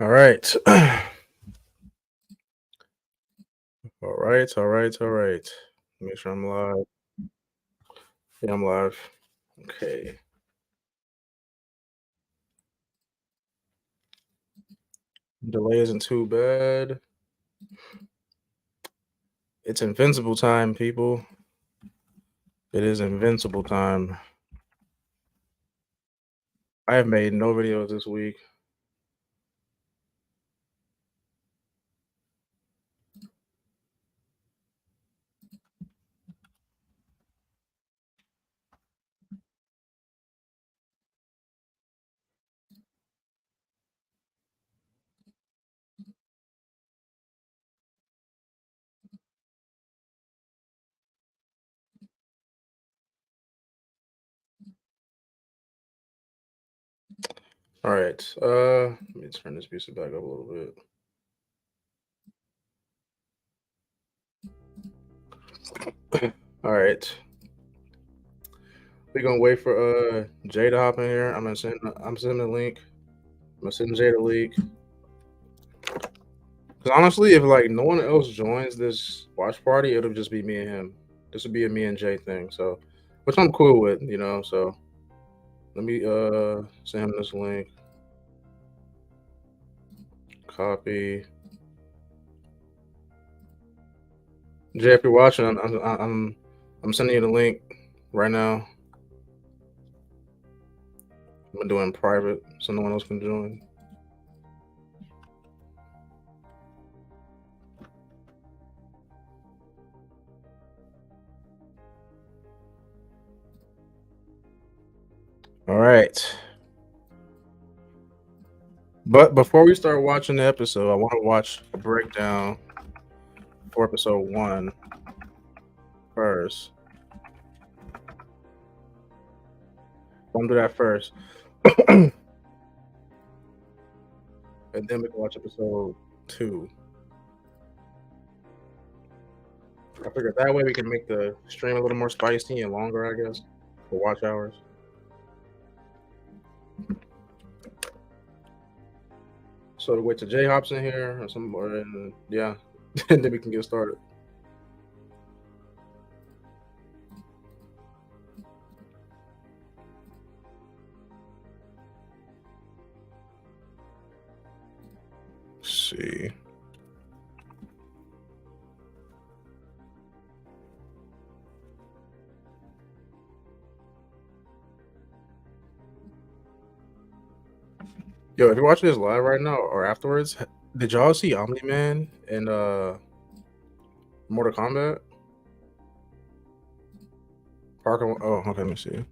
All right. All right. Make sure I'm live. Yeah, I'm live. Okay. Delay isn't too bad. It's invincible time, people. It is invincible time. I have made no videos this week. All right. Let me turn this piece back up a little bit. All right. We're gonna wait for Jay to hop in here. I'm sending the link. I'm gonna send Jay the link. Because honestly, if like no one else joins this watch party, it'll just be me and him. This would be a me and Jay thing. So, which I'm cool with. So let me send him this link. Copy. Jay, if you're watching, I'm sending you the link right now. I'm gonna do it in private so no one else can join. All right. But before we start watching the episode, I want to watch a breakdown for episode 1 first. I'm gonna do that first. And then we can watch episode 2. I figured that way we can make the stream a little more spicy and longer, I guess, for watch hours. So to wait till Jay hops in here or some more, and yeah, and then we can get started. Let's see. Yo, if you're watching this live right now or afterwards, did y'all see Omni Man in Mortal Kombat? Parker. Oh, okay. Let me see.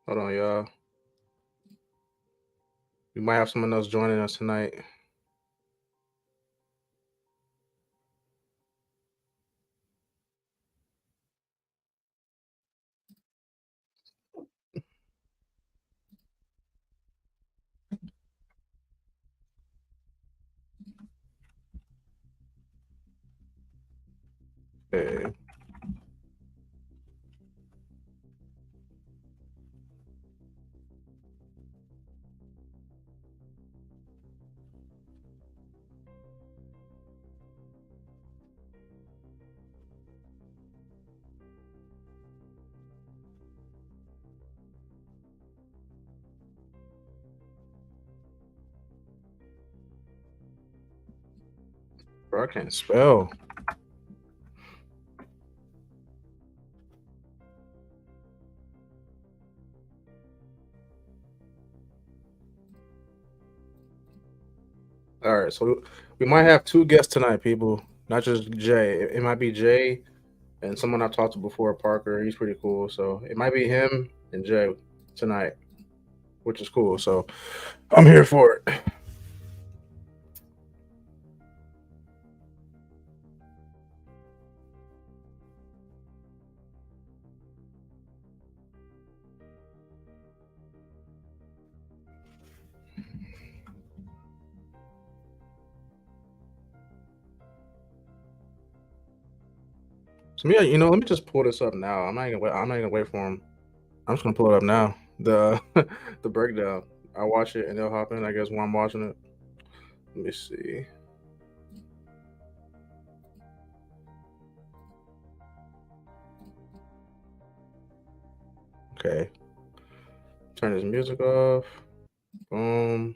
Hold on, y'all. We might have someone else joining us tonight. Okay. Bro, I can't spell. All right, so we might have 2 guests tonight, people. Not just Jay. It might be Jay and someone I've talked to before, Parker. He's pretty cool. So it might be him and Jay tonight, which is cool. So I'm here for it. So yeah, let me just pull this up now. I'm not gonna wait. I'm not gonna wait for him. I'm just gonna pull it up now. The the breakdown. I watch it and they'll hop in. I guess while I'm watching it. Let me see. Okay. Turn his music off. Boom.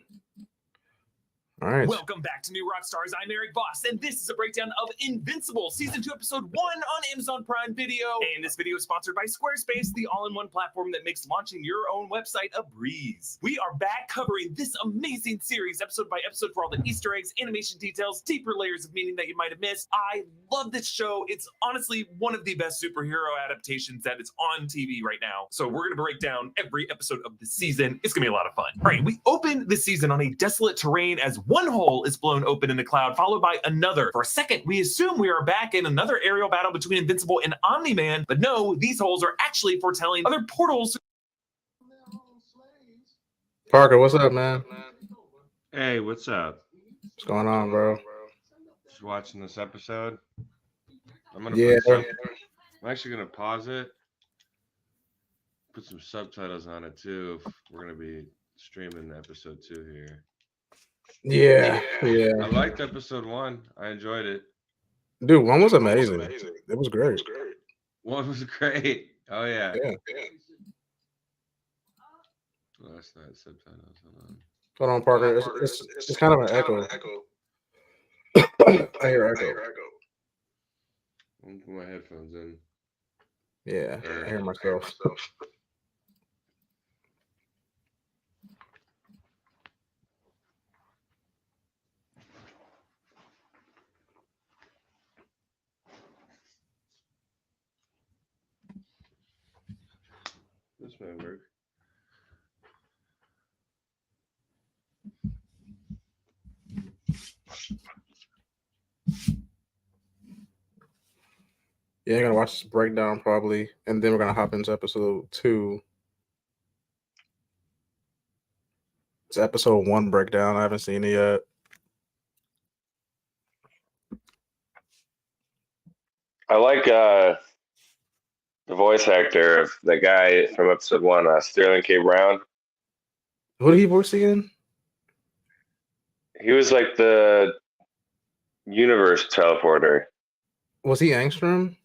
All right. Welcome back to New Rockstars. I'm Eric Voss, and this is a breakdown of Invincible, Season 2, Episode 1 on Amazon Prime Video. And this video is sponsored by Squarespace, the all-in-one platform that makes launching your own website a breeze. We are back covering this amazing series, episode by episode, for all the Easter eggs, animation details, deeper layers of meaning that you might have missed. I love this show. It's honestly one of the best superhero adaptations that is on TV right now. So we're going to break down every episode of the season. It's going to be a lot of fun. All right, we open this season on a desolate terrain as one hole is blown open in the cloud, followed by another. For a second, we assume we are back in another aerial battle between Invincible and Omni-Man, but no, these holes are actually foretelling other portals. Parker, what's up, man? Hey, what's up? What's going on, bro? Just watching this episode. I'm actually gonna pause it. Put some subtitles on it too. If we're gonna be streaming episode 2 here. Yeah. I liked episode 1. I enjoyed it. Dude, 1 was amazing. It was great. 1 was great. Oh yeah. Last night subtitles. Hold on, Parker. It's kind of an echo. I hear echo. I'm putting my headphones in. Yeah, I hear myself. This might work. Yeah, I'm gonna watch this breakdown probably, and then we're gonna hop into episode 2. It's episode 1 breakdown. I haven't seen it yet. I like the voice actor of the guy from episode 1, Sterling K. Brown. Who did he voice again? He was like the universe teleporter. Was he Angstrom?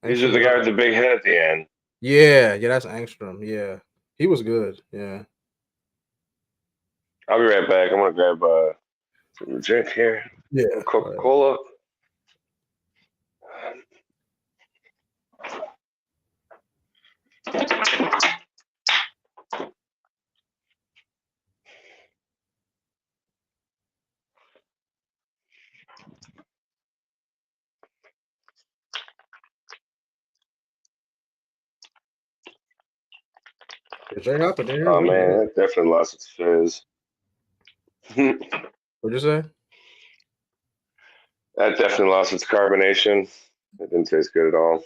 He's the guy with the big head at the end. Yeah, that's Angstrom. Yeah, he was good. Yeah. I'll be right back. I'm gonna grab some drink here. Yeah. Coca-Cola. Oh man, that definitely lost its fizz. What'd you say? That definitely lost its carbonation. It didn't taste good at all.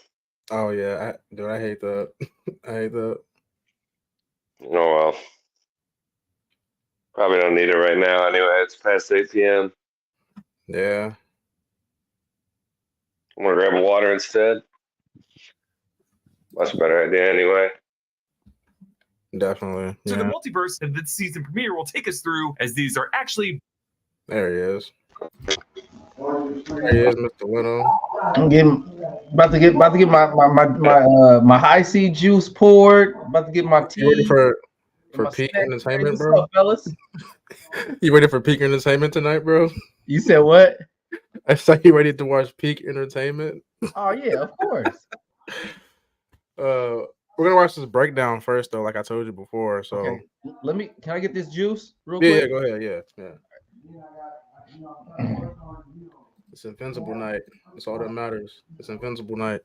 Oh yeah, I hate that. I hate that. Oh well. Probably don't need it right now anyway. It's past 8 p.m. Yeah. I'm gonna grab water instead. Much better idea anyway. Definitely. So the multiverse that this season premiere will take us through, as these are actually. There he is. There he is, Mr. Leno. I'm about to get my high C juice poured. About to get my tea. You ready for peak entertainment, bro? Up, fellas? You ready for peak entertainment tonight, bro? You said what? I saw you ready to watch peak entertainment. Oh yeah, of course. We're gonna watch this breakdown first, though, like I told you before. So okay. Can I get this juice real quick? Yeah, go ahead. Yeah. It's Invincible night. That's all that matters. It's Invincible night.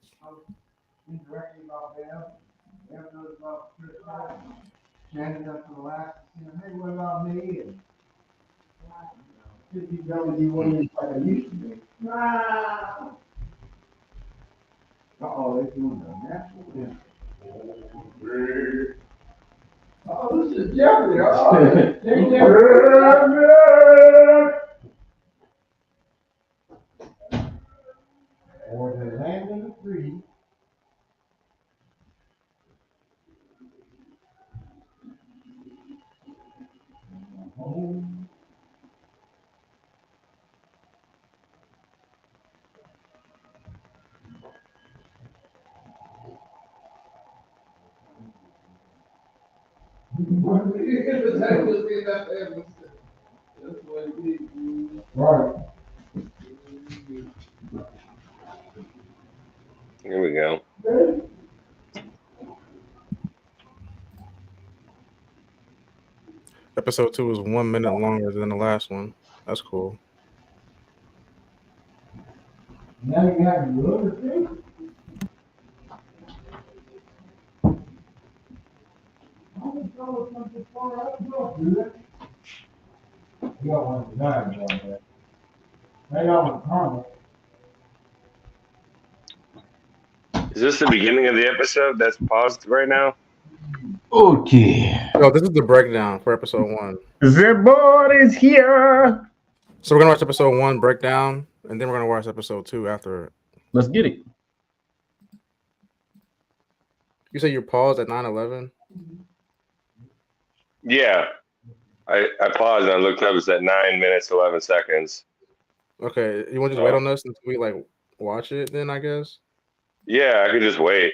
Oh, this is Jeffrey. land in the free. Home. Right. Here we go. Episode 2 is 1 minute longer than the last one. That's cool. Now you have your other thing. You got one design on that. Hang on with Carmen. Is this the beginning of the episode that's paused right now? Okay. Yo, this is the breakdown for episode 1. The board is here. So we're gonna watch episode 1 breakdown, and then we're gonna watch episode 2 after it. Let's get it. You say you're paused at 9:11? Yeah. I paused and I looked up. It's at 9 minutes 11 seconds. Okay, you want to just wait on this until we like watch it? Then I guess. Yeah, I could just wait.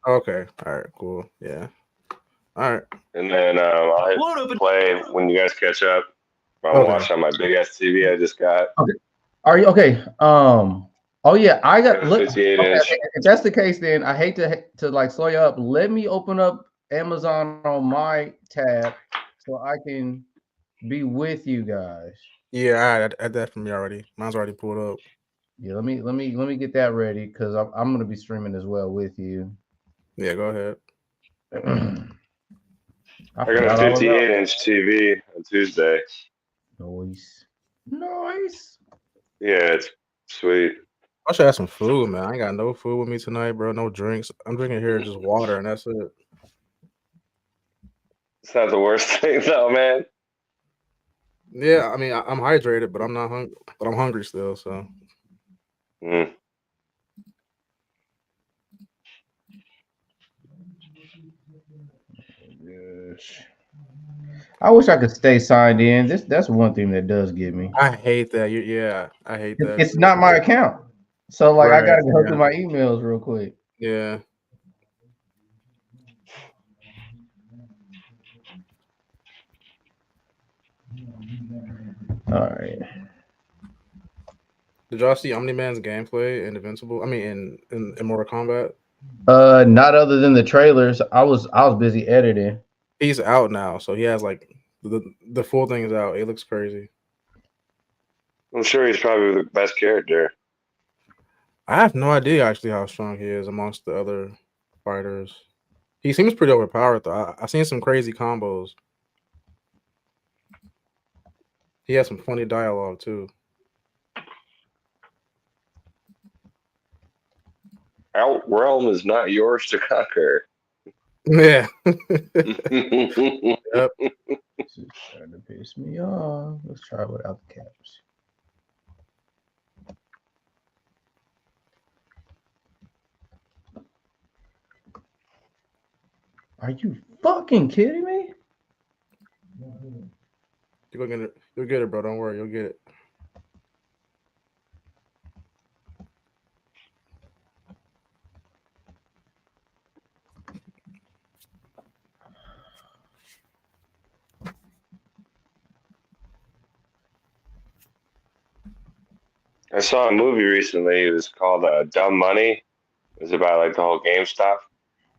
Okay. All right. Cool. Yeah. All right. And then I'll hit play when you guys catch up. I'll watch on my big ass TV I just got. Okay. Are you okay? Oh yeah, I got. Look, 58 inch. If that's the case, then I hate to like slow you up. Let me open up Amazon on my tab so I can be with you guys. Yeah, I had that from me already. Mine's already pulled up. Yeah, let me get that ready because I'm gonna be streaming as well with you. Yeah, go ahead. I got a 58 inch TV on Tuesday. Nice. Yeah, it's sweet. I should have some food, man. I ain't got no food with me tonight, bro. No drinks. I'm drinking here just water, and that's it. It's not the worst thing, though, man. Yeah, I mean, I'm hydrated, but I'm not hungry. But I'm hungry still. So. Mm. Yes. I wish I could stay signed in. That's one thing that does get me. I hate that. Yeah, I hate that. It's not my account, so like I gotta go yeah. through my emails real quick. Yeah. All right. Did y'all see Omni-Man's gameplay in Invincible? I mean, in Mortal Kombat. Not other than the trailers. I was busy editing. He's out now, so he has like the full thing is out. It looks crazy. I'm sure he's probably the best character. I have no idea actually how strong he is amongst the other fighters. He seems pretty overpowered though. I've seen some crazy combos. He has some funny dialogue too. Outrealm is not yours to conquer. Yeah. Yep. This is trying to piss me off. Let's try it without the caps. Are you fucking kidding me? You'll get it. You'll get it, bro. Don't worry. You'll get it. I saw a movie recently. It was called Dumb Money. It was about like the whole GameStop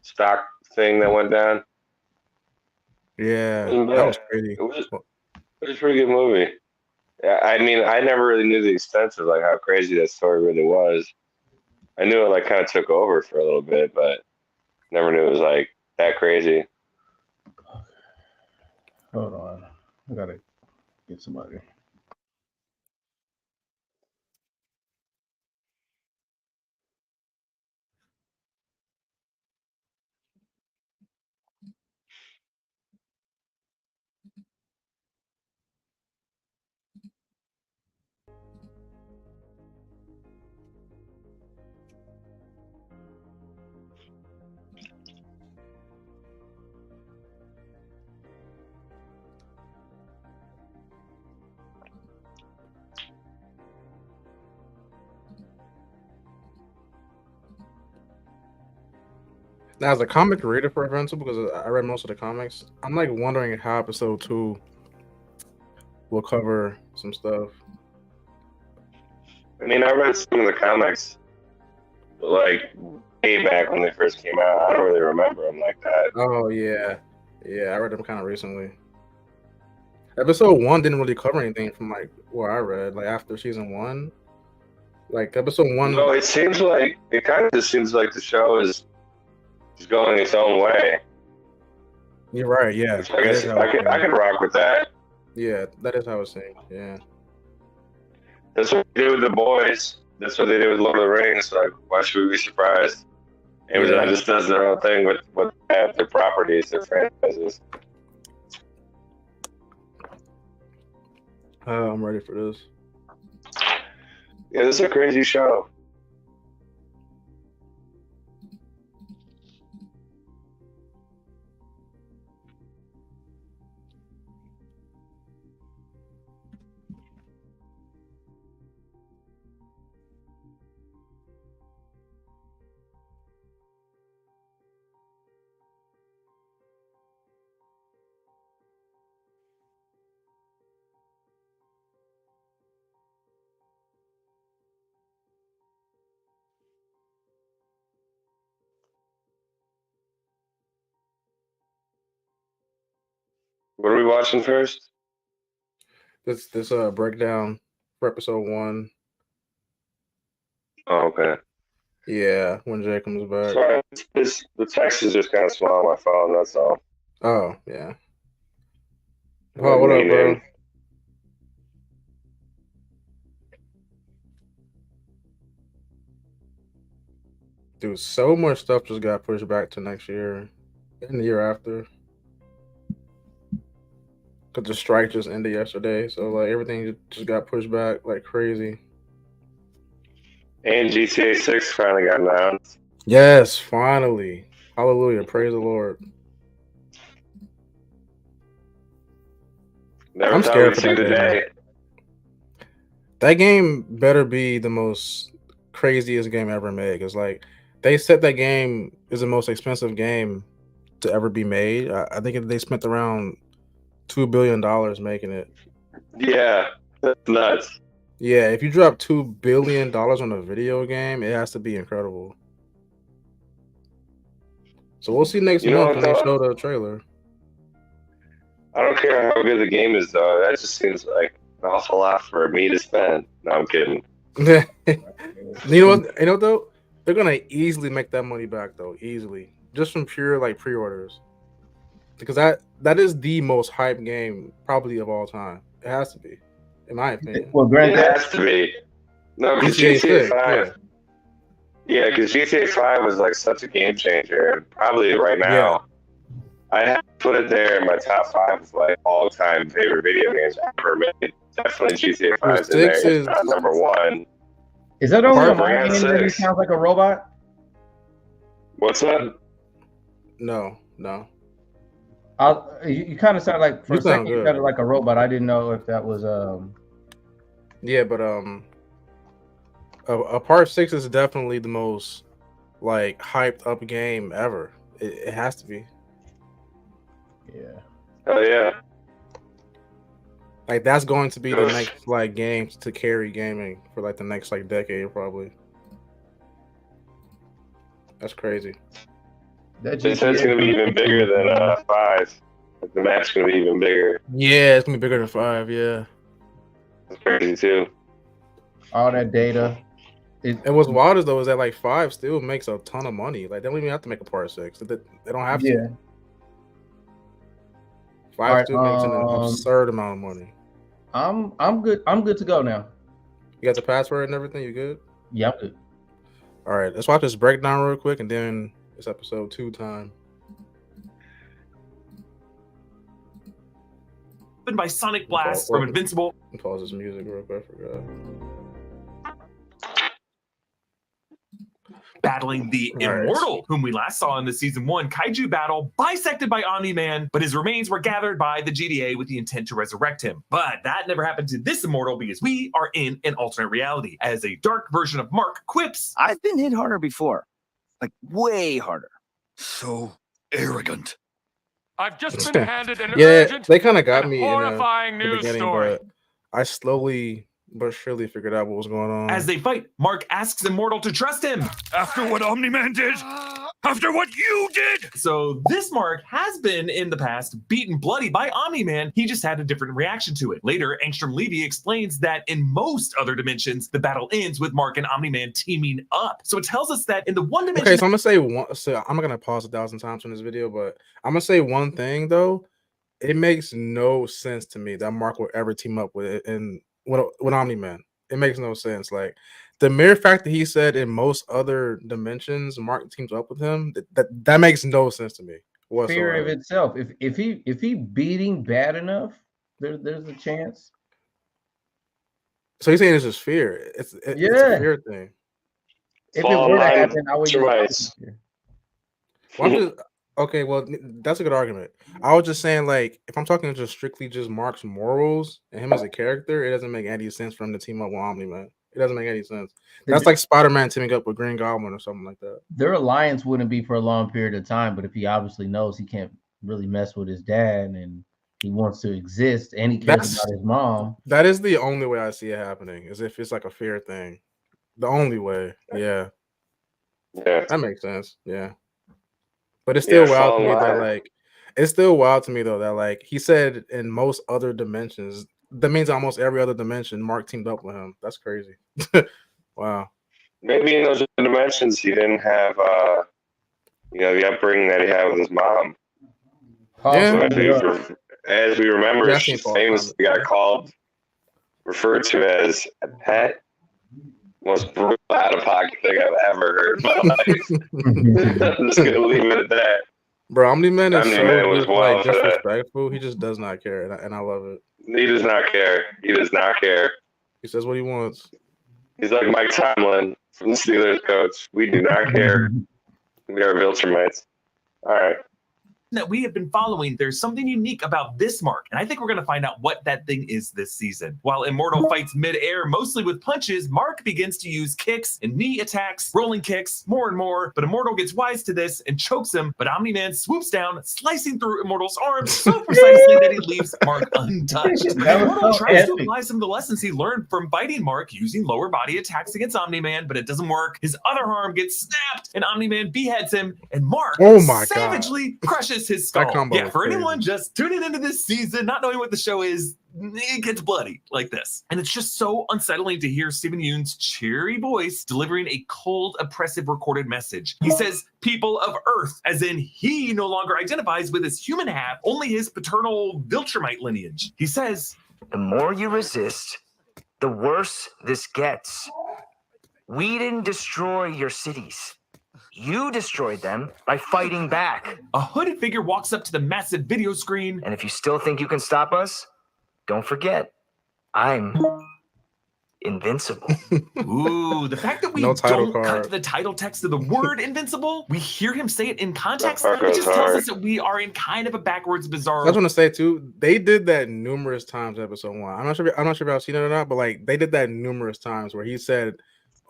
stock thing that went down. Yeah, that was crazy. It was a pretty good movie. I mean, I never really knew the extent of like how crazy that story really was. I knew it like kind of took over for a little bit, but never knew it was like that crazy. Hold on, I gotta get somebody. As a comic reader for Invincible, because I read most of the comics, I'm like wondering how episode 2 will cover some stuff. I mean, I read some of the comics, like way back when they first came out. I don't really remember them like that. Oh yeah, I read them kind of recently. Episode 1 didn't really cover anything from like what I read. Like after season 1, like episode 1. No, it kind of just seems like the show is going its own way. You're right. Yeah, Which I guess I can rock with that. Yeah, that is how it's saying. Yeah. That's what they did with The Boys. That's what they did with Lord of the Rings. Like, why should we be surprised? Amazon just does their own thing with their properties, their franchises. I'm ready for this. Yeah, this is a crazy show. What are we watching first? This breakdown for episode 1. Oh, okay. Yeah, when Jay comes back. Sorry, the text is just kind of small on my phone. That's all. Oh yeah. Oh, what up, bro? Dude, so much stuff just got pushed back to next year and the year after. Cause the strike just ended yesterday, so like everything just got pushed back like crazy. And GTA 6 finally got announced. Yes, finally. Hallelujah. Praise the Lord. I'm scared for that game. That game better be the most craziest game ever made. Because like they said that game is the most expensive game to ever be made. I think they spent around $2 billion making it. Yeah, that's nuts. Yeah, if you drop $2 billion on a video game, it has to be incredible. So we'll see next month when they show the trailer. I don't care how good the game is, though. That just seems like an awful lot for me to spend. No, I'm kidding. You know what? You know though, they're gonna easily make that money back though, easily, just from pure like pre-orders, because that is the most hyped game probably of all time. It has to be, in my opinion. Well, it has to be. No, because GTA 5. Yeah, because GTA 5 was like such a game changer. Probably right now, I have to put it there in my top 5 of like all-time favorite video games ever made. Definitely GTA 5 is in there. It's not number 1. Is that only a my game that he sounds like a robot? What's that? No. You kind of sound like for a second you sounded like a robot. I didn't know if that was Yeah, but a part 6 is definitely the most like hyped up game ever. It has to be. Yeah. Oh yeah. Like that's going to be the next like game to carry gaming for like the next like decade probably. That's crazy. They said it's gonna be even bigger than 5. Like the map's gonna be even bigger. Yeah, it's gonna be bigger than 5. Yeah. That's crazy too. All that data. And what's wild is though is that like 5 still makes a ton of money. Like they don't even have to make a part 6. They don't have to. Yeah. 5 still makes an absurd amount of money. I'm good. I'm good to go now. You got the password and everything? You good? Yeah, I'm good. All right, let's watch this breakdown real quick, and then it's episode 2 time. By Sonic Blast from Invincible. Pause this music real quick. I forgot. Battling the Immortal, whom we last saw in the Season 1 Kaiju battle, bisected by Omni-Man, but his remains were gathered by the GDA with the intent to resurrect him. But that never happened to this Immortal because we are in an alternate reality. As a dark version of Mark quips, I've been hit harder before. Like, way harder. So arrogant. I've just been handed an Yeah, urgent they kind of got and me in horrifying the news beginning, story. but I slowly but surely figured out what was going on. As they fight, Mark asks Immortal to trust him. After what Omni-Man did? After what you did? So this Mark has been, in the past, beaten bloody by Omni-Man. He just had a different reaction to it. Later, Angstrom Levy explains that in most other dimensions, the battle ends with Mark and Omni-Man teaming up. So it tells us that in the one dimension... Okay, so I'm gonna say one. So I'm not gonna pause 1,000 times on this video, but I'm gonna say one thing though. It makes no sense to me that Mark will ever team up with Omni-Man. It makes no sense. Like the mere fact that he said in most other dimensions Mark teams up with him, that makes no sense to me whatsoever. Fear of itself. If he beating bad enough, there's a chance. So he's saying it's just fear. It's a fear thing. If it were to happen, I would use okay, well, that's a good argument. I was just saying, like, if I'm talking just strictly just Mark's morals and him as a character, it doesn't make any sense for him to team up with Omni-Man. It doesn't make any sense. That's like Spider-Man teaming up with Green Goblin or something like that. Their alliance wouldn't be for a long period of time, but if he obviously knows he can't really mess with his dad and he wants to exist and he cares about his mom. That is the only way I see it happening, is if it's like a fear thing. The only way. Yeah. Yeah. That makes sense. Yeah. But it's still wild to me that, like, it's still wild to me though that, like, he said in most other dimensions, that means almost every other dimension Mark teamed up with him. That's crazy. Wow. Maybe in those dimensions he didn't have the upbringing that he had with his mom. Yeah. So as we remember, she famously got referred to as a pet. Most brutal out of pocket thing I've ever heard in my life. I'm just gonna leave it at that. Bro, Omni-Man is so disrespectful. He just does not care, and I love it. He does not care. He does not care. He says what he wants. He's like Mike Tomlin from the Steelers coach. We do not care. We are Viltrumites. All right. That we have been following, there's something unique about this Mark, and I think we're going to find out what that thing is this season. While Immortal fights mid-air, mostly with punches, Mark begins to use kicks and knee attacks, rolling kicks, more and more, but Immortal gets wise to this and chokes him, but Omni-Man swoops down, slicing through Immortal's arms so precisely that he leaves Mark untouched. Immortal tries to apply some of the lessons he learned from fighting Mark using lower body attacks against Omni-Man, but it doesn't work. His other arm gets snapped, and Omni-Man beheads him, and Mark savagely crushes his skull. Yeah, for anyone just tuning into this season, not knowing what the show is, it gets bloody like this. And it's just so unsettling to hear Steven Yeun's cheery voice delivering a cold, oppressive recorded message. He says, people of Earth, as in he no longer identifies with his human half, only his paternal Viltrumite lineage. He says, the more you resist, the worse this gets. We didn't destroy your cities. You destroyed them by fighting back. A hooded figure walks up to the massive video screen. And if you still think you can stop us, don't forget, I'm invincible. Ooh, the fact that we don't cut to the title text of the word invincible, we hear him say it in context, it just tells us that we are in kind of a backwards, bizarre... I just want to say, too, they did that numerous times in episode 1. I'm not sure if y'all seen it or not, but, like, they did that numerous times where he said...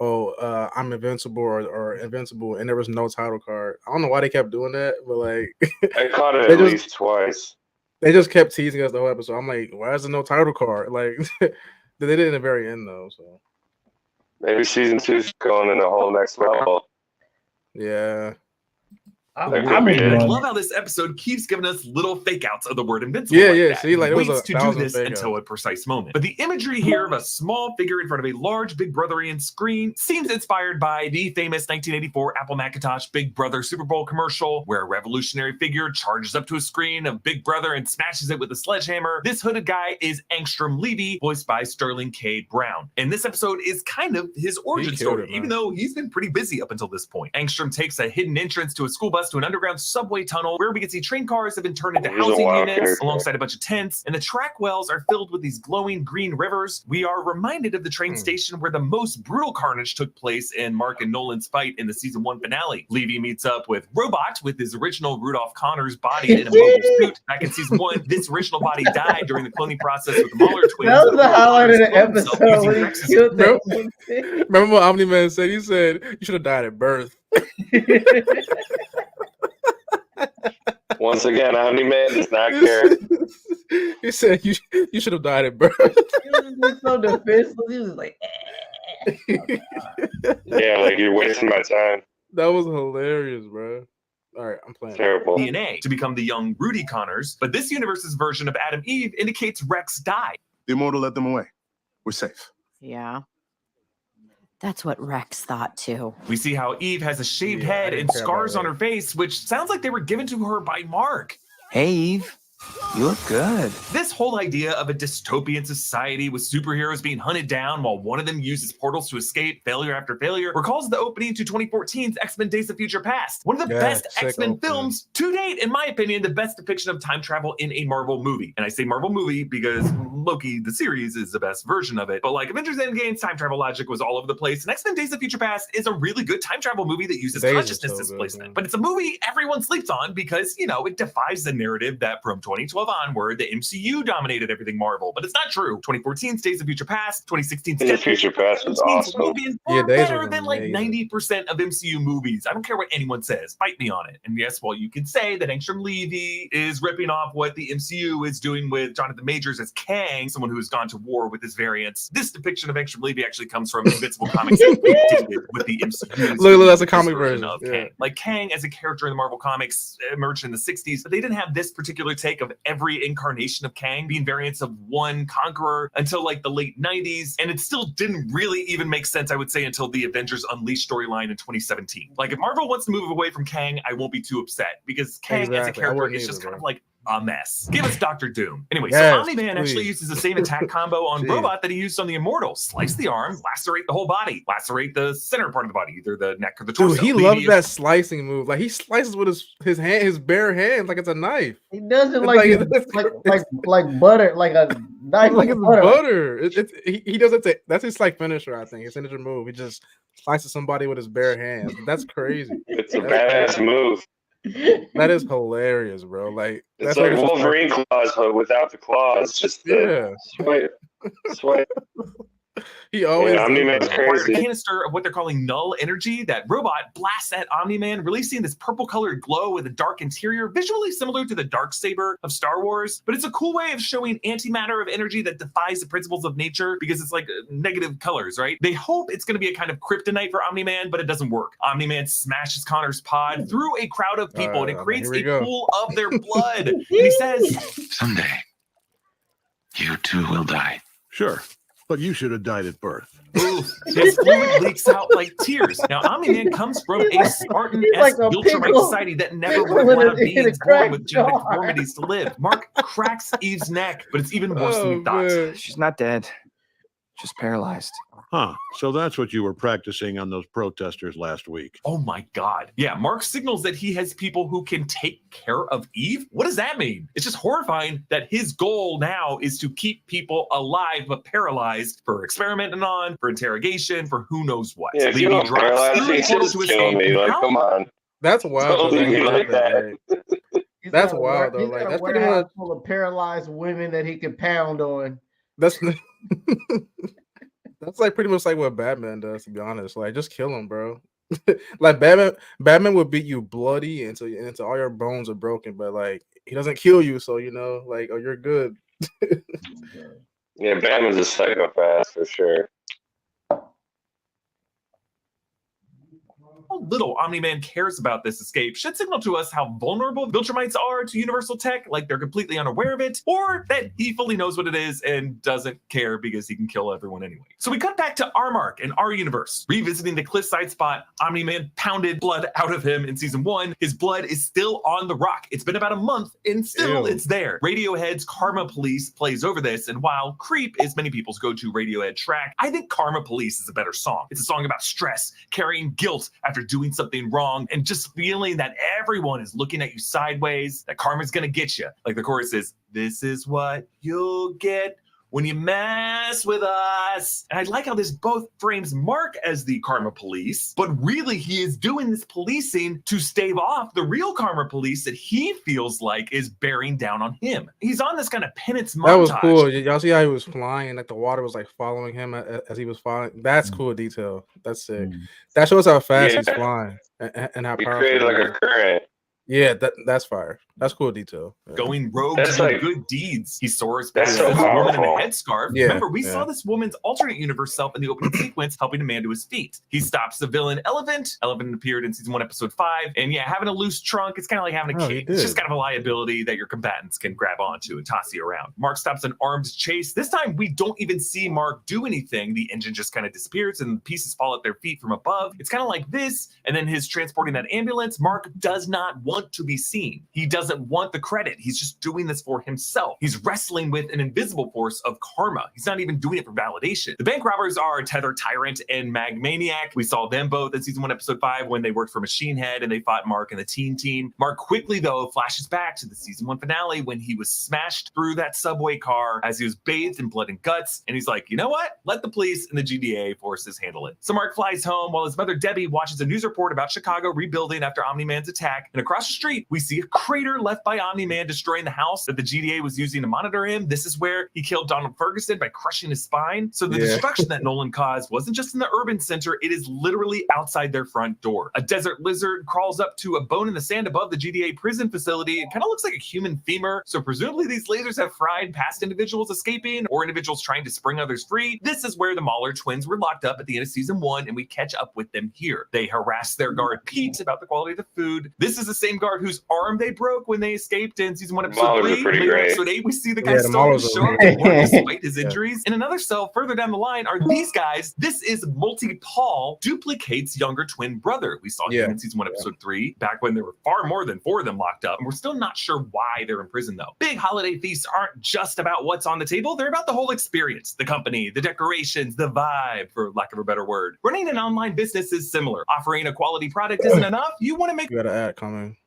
I'm invincible or invincible, and there was no title card. I don't know why they kept doing that, but like I caught it at least twice. They just kept teasing us the whole episode. I'm like, why is there no title card? Like they did it in the very end though. So maybe season 2 is going in a whole next level. Yeah. I love how this episode keeps giving us little fake outs of the word invincible. Yeah. See, like it was to do this until a precise moment. But the imagery here of a small figure in front of a large Big Brotherian screen seems inspired by the famous 1984 Apple Macintosh Big Brother Super Bowl commercial, where a revolutionary figure charges up to a screen of Big Brother and smashes it with a sledgehammer. This hooded guy is Angstrom Levy, voiced by Sterling K. Brown. And this episode is kind of his origin story, even though he's been pretty busy up until this point. Angstrom takes a hidden entrance to a school bus to an underground subway tunnel where we can see train cars have been turned into housing units alongside a bunch of tents, and the track wells are filled with these glowing green rivers. We are reminded of the train station where the most brutal carnage took place in Mark and Nolan's fight in the season 1 finale. Levy meets up with Robot with his original Rudolph Connors body in a mobile suit. Back in season 1, this original body died during the cloning process with the Mahler twins. That was the highlight of the episode. Remember what Omni-Man said? He said, you should have died at birth. Once again, Omni-Man does not care. He said you should have died at birth. He was so defenseless. He was like, Yeah, like you're wasting my time. That was hilarious, bro. All right, I'm playing. Terrible. DNA to become the young Rudy Connors, but this universe's version of Adam Eve indicates Rex died. The Immortal led them away. We're safe. Yeah. That's what Rex thought too. We see how Eve has a shaved Yeah, I head didn't and care about scars on that. her face, which sounds like they were given to her by Mark. Hey, Eve. You look good. This whole idea of a dystopian society with superheroes being hunted down while one of them uses portals to escape failure after failure recalls the opening to 2014's X-Men Days of Future Past. One of the Yeah, best sick X-Men opening. films to date, in my opinion, the best depiction of time travel in a Marvel movie. And I say Marvel movie because Loki, the series, is the best version of it. But like Avengers Endgame's time travel logic was all over the place. And X-Men Days of Future Past is a really good time travel movie that uses Days is consciousness so good, displacement. man. But it's a movie everyone sleeps on because, you know, it defies the narrative that from 2012 onward, the MCU dominated everything Marvel. But it's not true. 2014's Days of Future Past, 2016's Days of Future Past was awesome. Yeah, Days better was than like amazing. 90% of MCU movies. I don't care what anyone says. Fight me on it. And yes, well, you could say that Angstrom Levy is ripping off what the MCU is doing with Jonathan Majors as Kang, someone who has gone to war with his variants. This depiction of Angstrom Levy actually comes from Invincible comics with the MCU. Look, that's a comic version. Of Yeah. Kang. Like Kang as a character in the Marvel comics emerged in the 60s, but they didn't have this particular take of every incarnation of Kang being variants of one conqueror until like the late 90s. And it still didn't really even make sense, I would say, until the Avengers Unleashed storyline in 2017. Like if Marvel wants to move away from Kang, I won't be too upset because Kang as a Exactly. I character wouldn't is just either, kind of bro. like a mess. Give us Doctor Doom. Anyway, Yes, so Omni-Man actually please. uses the same attack combo on Jeez. Robot that he used on the Immortal. Slice the arm, lacerate the whole body, lacerate the center part of the body, either the neck or the torso. Dude, he Leaving loves you- that slicing move. Like he slices with his hand, his bare hands, like it's a knife. he does it It's like it's like butter, like a knife, like like it's butter. butter. He does it. That's his like finisher. I think his signature move. He just slices somebody with his bare hands. That's crazy. It's a That's badass move. That is hilarious, bro. Like It's that's like what it's just Wolverine claws, but without the claws. Just the swipe. He always Yeah, Omni-Man's does that. Fired a crazy. canister of what they're calling null energy. That robot blasts at Omni-Man, releasing this purple-colored glow with a dark interior, visually similar to the Darksaber of Star Wars. But it's a cool way of showing antimatter of energy that defies the principles of nature because it's like negative colors, right? They hope it's going to be a kind of kryptonite for Omni-Man, but it doesn't work. Omni-Man smashes Connor's pod through a crowd of people, and it creates here we a go. pool of their blood. And he says, Someday, you too will die. Sure, but you should have died at birth. oof, his fluid leaks out like tears. Now, Omni-Man comes from a Spartan-esque like a Viltrumite pickle. society that never Pickle would in a- allow in a beings born cracked with genetic jar. deformities to live. Mark cracks Eve's neck, but it's even worse than we thought. man. She's not dead. Just paralyzed. Huh. So that's what you were practicing on those protesters last week. Oh my God. Yeah, Mark signals that he has people who can take care of Eve. What does that mean? It's just horrifying that his goal now is to keep people alive but paralyzed for experimenting on, for interrogation, for who knows what. Yeah, if you Levy don't drops paralyze through me, the portal just to kill escape. me. Like, How- come on. That's wild. Don't though, leave me he like did that. Like, He's That's got a wild, though. he's Like, got a that's pretty warehouse much- full of paralyzed women that he could pound on. that's that's like pretty much like what Batman does. To be honest, like just kill him, bro. Like Batman would beat you bloody until all your bones are broken, but like he doesn't kill you, so you know, like, oh, you're good. Yeah, Batman's a psychopath for sure. How little Omni-Man cares about this escape should signal to us how vulnerable Viltrumites are to universal tech, like they're completely unaware of it, or that he fully knows what it is and doesn't care because he can kill everyone anyway. So we cut back to our Mark in our universe. Revisiting the cliffside spot, Omni-Man pounded blood out of him in season 1. His blood is still on the rock. It's been about a month and still Ew. it's there. Radiohead's Karma Police plays over this, and while Creep is many people's go-to Radiohead track, I think Karma Police is a better song. It's a song about stress, carrying guilt after doing something wrong, and just feeling that everyone is looking at you sideways, that karma's gonna get you. Like the chorus is, this is what you'll get when you mess with us. And I like how this both frames Mark as the Karma Police, but really he is doing this policing to stave off the real Karma Police that he feels like is bearing down on him. He's on this kind of penance montage. That was cool. Y'all see how he was flying? Like the water was like following him as he was flying. That's cool detail. That's sick. That shows how fast he's Yeah. flying and how He powerful. created he like is. a current. Yeah, that's fire. That's cool detail. Yeah. Going rogue That's to do like- good deeds. He soars back That's to so this woman in powerful. a headscarf. Yeah, Remember, we yeah. saw this woman's alternate universe self in the opening sequence, helping a man to his feet. He stops the villain Elephant. Elephant appeared in season 1, episode 5. And yeah, having a loose trunk, it's kind of like having a Oh, he cape. It's just did. kind of a liability that your combatants can grab onto and toss you around. Mark stops an armed chase. This time, we don't even see Mark do anything. The engine just kind of disappears and the pieces fall at their feet from above. It's kind of like this. And then his transporting that ambulance. Mark does not want to be seen. He doesn't want the credit. He's just doing this for himself. He's wrestling with an invisible force of karma. He's not even doing it for validation. The bank robbers are Tether Tyrant and Mag Maniac. We saw them both in season 1, episode 5 when they worked for Machine Head and they fought Mark and the teen team. Mark quickly, though, flashes back to the season 1 finale when he was smashed through that subway car as he was bathed in blood and guts. And he's like, you know what? Let the police and the GDA forces handle it. So Mark flies home while his mother Debbie watches a news report about Chicago rebuilding after Omni-Man's attack. And across the street, we see a crater left by Omni-Man destroying the house that the GDA was using to monitor him. This is where he killed Donald Ferguson by crushing his spine. So the destruction that Nolan caused wasn't just in the urban center, it is literally outside their front door. A desert lizard crawls up to a bone in the sand above the GDA prison facility. It kind of looks like a human femur. So presumably these lasers have fried past individuals escaping or individuals trying to spring others free. This is where the Mahler twins were locked up at the end of season 1, and we catch up with them here. They harass their guard Pete about the quality of the food. This is the same guard whose arm they broke when they escaped in season 1, episode Mahlers are 3. pretty Later, great. episode 8, we see the guy the still Mahlers show are up at work great. despite his injuries. In another cell further down the line are these guys. This is Multi-Paul, duplicates younger twin brother. We saw him in season 1, episode 3, back when there were far more than 4 of them locked up. And we're still not sure why they're in prison, though. Big holiday feasts aren't just about what's on the table. They're about the whole experience, the company, the decorations, the vibe, for lack of a better word. Running an online business is similar. Offering a quality product isn't enough. You want to make You got an ad coming.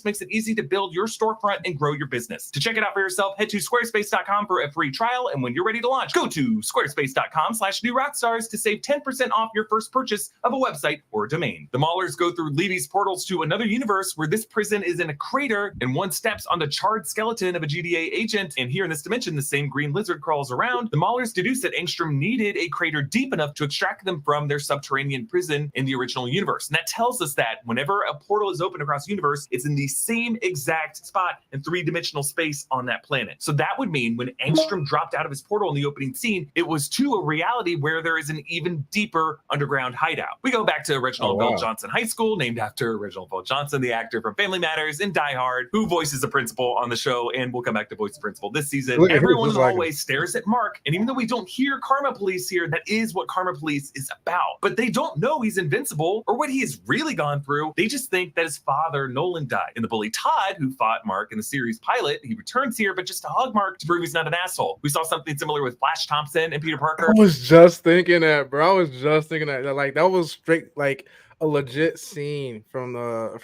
makes it easy to build your storefront and grow your business. To check it out for yourself, head to squarespace.com for a free trial. And when you're ready to launch, go to squarespace.com/newrockstars to save 10% off your first purchase of a website or a domain. The Maulers go through Levy's portals to another universe where this prison is in a crater and one steps on the charred skeleton of a GDA agent. And here in this dimension, the same green lizard crawls around. The Maulers deduce that Engstrom needed a crater deep enough to extract them from their subterranean prison in the original universe. And that tells us that whenever a portal is open across the universe, it's in the same exact spot in 3-dimensional space on that planet. So that would mean when Engstrom dropped out of his portal in the opening scene, it was to a reality where there is an even deeper underground hideout. We go back to Reginald Vell Johnson High School, named after Reginald Vell Johnson, the actor from Family Matters and Die Hard, who voices the principal on the show, and we'll come back to voice the principal this season. Everyone in the hallway stares at Mark, and even though we don't hear Karma Police here, that is what Karma Police is about. But they don't know he's invincible or what he has really gone through. They just think that his father, Nolan, died. And the bully Todd, who fought Mark in the series pilot, he returns here, but just to hug Mark to prove he's not an asshole. We saw something similar with Flash Thompson and Peter Parker. I was just thinking that, bro. I was just thinking that. Like, that was straight, like, a legit scene from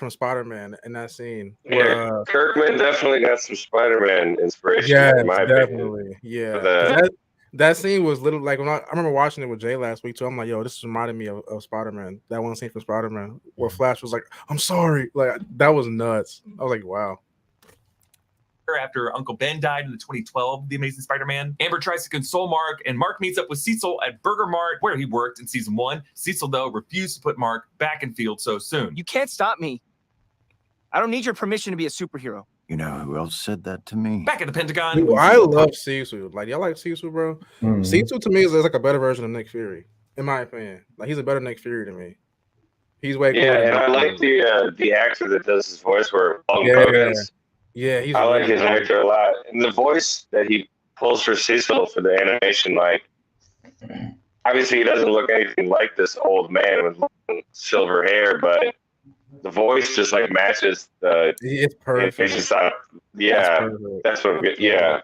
Spider-Man in that scene. Yeah, Kirkman definitely got some Spider-Man inspiration. Yeah, in my definitely. opinion. Yeah. That scene was little, like, when I remember watching it with Jay last week too. I'm like, yo, this reminded me of Spider-Man. That one scene from Spider-Man where Flash was like, I'm sorry. Like, that was nuts. I was like, wow. After Uncle Ben died in the 2012 The Amazing Spider-Man, Amber tries to console Mark, and Mark meets up with Cecil at Burger Mart, where he worked in season 1. Cecil, though, refused to put Mark back in field so soon. You can't stop me. I don't need your permission to be a superhero. You know who else said that to me? Back at the Pentagon. Dude, I love Cecil. Like, y'all like Cecil, bro? Mm-hmm. Cecil to me is like a better version of Nick Fury, in my opinion. Like, he's a better Nick Fury to me. He's way cooler. Yeah, and I like the actor that does his voice where Hulk Hogan's. Yeah, I like his actor a lot. And the voice that he pulls for Cecil for the animation, like, obviously he doesn't look anything like this old man with silver hair, but the voice just like matches the it's perfect. Style. Yeah, that's what yeah.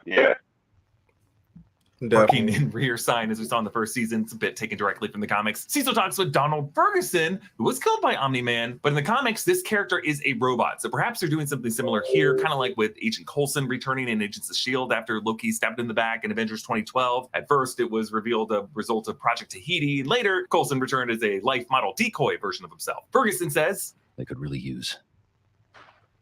Working in rear sign, as we saw in the first season. It's a bit taken directly from the comics. Cecil talks with Donald Ferguson, who was killed by Omni-Man, but in the comics, this character is a robot. So perhaps they're doing something similar here, kind of like with Agent Coulson returning in Agents of S.H.I.E.L.D. after Loki stabbed him in the back in Avengers 2012. At first, it was revealed a result of Project Tahiti, and later, Coulson returned as a life model decoy version of himself. Ferguson says, they could really use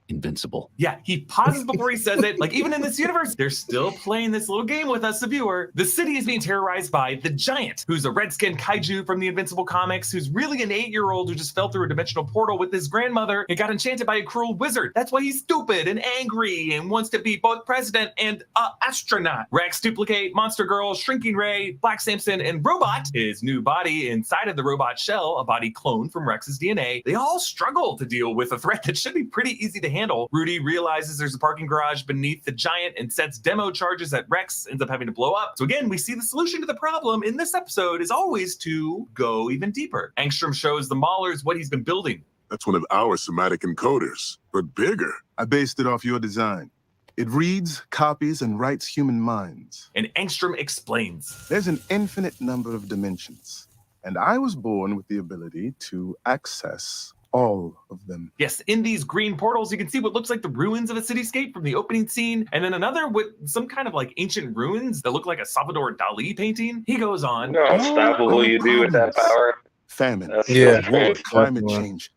Invincible. Yeah, he pauses before he says it. Like, even in this universe, they're still playing this little game with us, the viewer. The city is being terrorized by the Giant, who's a red-skinned kaiju from the Invincible comics, who's really an 8-year-old who just fell through a dimensional portal with his grandmother and got enchanted by a cruel wizard. That's why he's stupid and angry and wants to be both president and astronaut. Rex, Duplicate, Monster Girl, Shrinking Ray, Black Samson, and Robot, his new body inside of the robot shell, a body clone from Rex's DNA, they all struggle to deal with a threat that should be pretty easy to handle. Rudy realizes there's a parking garage beneath the Giant and sets demo charges that Rex ends up having to blow up. So again, we see the solution to the problem in this episode is always to go even deeper. Angstrom shows the Maulers what he's been building. That's one of our somatic encoders, but bigger. I based it off your design. It reads, copies, and writes human minds. And Angstrom explains. There's an infinite number of dimensions, and I was born with the ability to access all of them. Yes, in these green portals, you can see what looks like the ruins of a cityscape from the opening scene, and then another with some kind of like ancient ruins that look like a Salvador Dali painting. He goes on. No, unstoppable you do with that power. Famine, Yeah. war, climate change.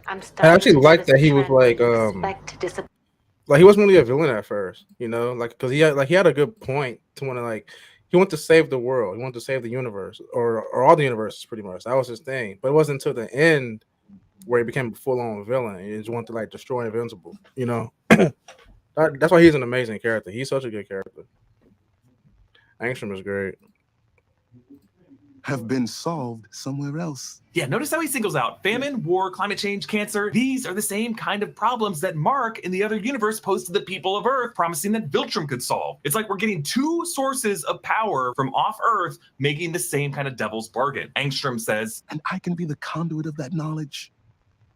I'm I actually like that he was like he wasn't really a villain at first, you know, like because he had a good point to want to like he wanted to save the world, he wanted to save the universe or all the universes pretty much. That was his thing, but it wasn't until the end where he became a full-on villain. He just wanted to like destroy Invincible, you know. That's why he's an amazing character. He's such a good character. Angstrom is great. Have been solved somewhere else. Yeah, notice how he singles out famine, war, climate change, cancer. These are the same kind of problems that Mark in the other universe posed to the people of Earth, promising that Viltrum could solve. It's like we're getting two sources of power from off Earth, making the same kind of devil's bargain. Angstrom says, and I can be the conduit of that knowledge.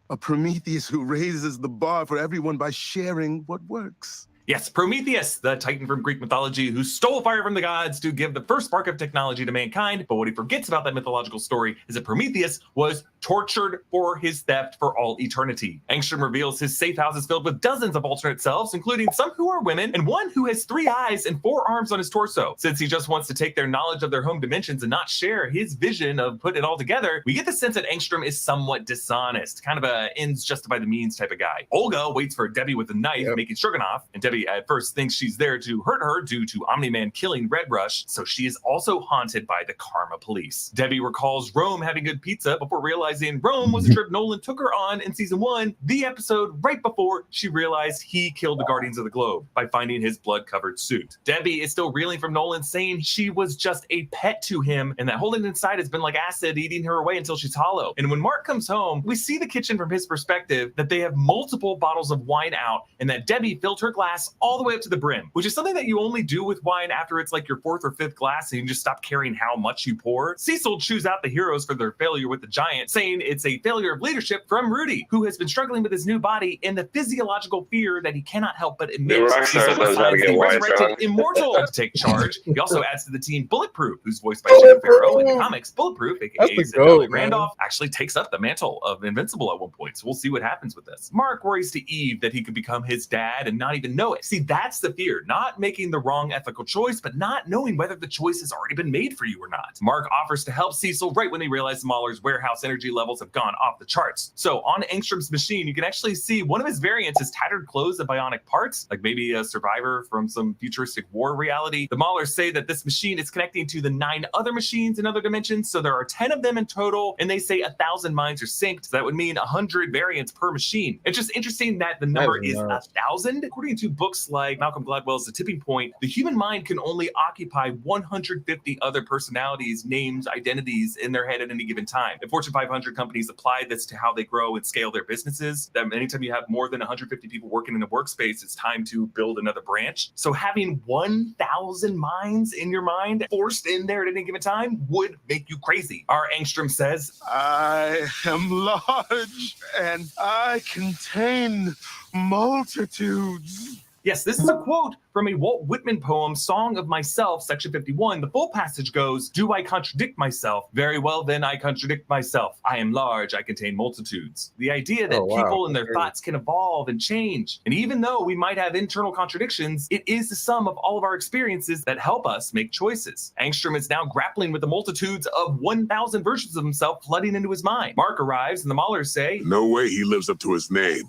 A Prometheus who raises the bar for everyone by sharing what works. Yes, Prometheus, the Titan from Greek mythology who stole fire from the gods to give the first spark of technology to mankind. But what he forgets about that mythological story is that Prometheus was tortured for his theft for all eternity. Angstrom reveals his safe house is filled with dozens of alternate selves, including some who are women and one who has 3 eyes and 4 arms on his torso. Since he just wants to take their knowledge of their home dimensions and not share his vision of putting it all together, we get the sense that Angstrom is somewhat dishonest, kind of a ends justify the means type of guy. Olga waits for Debbie with a knife, making stroganoff, and Debbie at first thinks she's there to hurt her due to Omni-Man killing Red Rush, so she is also haunted by the Karma Police. Debbie recalls Rome having good pizza before realizing Rome was a trip Nolan took her on in season 1, the episode right before she realized he killed the Guardians of the Globe by finding his blood-covered suit. Debbie is still reeling from Nolan saying she was just a pet to him and that holding inside has been like acid eating her away until she's hollow. And when Mark comes home, we see the kitchen from his perspective that they have multiple bottles of wine out and that Debbie filled her glass all the way up to the brim, which is something that you only do with wine after it's like your 4th or 5th glass and you just stop caring how much you pour. Cecil chews out the heroes for their failure with the Giant, saying it's a failure of leadership from Rudy, who has been struggling with his new body and the physiological fear that he cannot help but admit. Cecil assigns the resurrected immortal to take charge. He also adds to the team Bulletproof, who's voiced by Jim Farrow in the comics. Bulletproof, aka Zendaya Randolph, actually takes up the mantle of Invincible at one point, so we'll see what happens with this. Mark worries to Eve that he could become his dad and not even know it. See, that's the fear, not making the wrong ethical choice, but not knowing whether the choice has already been made for you or not. Mark offers to help Cecil right when they realize Mahler's warehouse energy levels have gone off the charts. So on Angstrom's machine, you can actually see one of his variants is tattered clothes and bionic parts, like maybe a survivor from some futuristic war reality. The Maulers say that this machine is connecting to the 9 other machines in other dimensions, so there are 10 of them in total, and they say 1,000 minds are synced, so that would mean 100 variants per machine. It's just interesting that the number is 1,000. According to books like Malcolm Gladwell's The Tipping Point, the human mind can only occupy 150 other personalities, names, identities in their head at any given time. If Fortune 500 companies apply this to how they grow and scale their businesses, that anytime you have more than 150 people working in a workspace, it's time to build another branch. So having 1,000 minds in your mind forced in there at any given time would make you crazy. Our Angstrom says, I am large and I contain multitudes. Yes, this is a quote from a Walt Whitman poem, Song of Myself, section 51. The full passage goes, do I contradict myself? Very well, then I contradict myself. I am large, I contain multitudes. The idea that people and their thoughts can evolve and change. And even though we might have internal contradictions, it is the sum of all of our experiences that help us make choices. Angstrom is now grappling with the multitudes of 1,000 versions of himself flooding into his mind. Mark arrives and the Maulers say, no way he lives up to his name.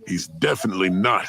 He's definitely not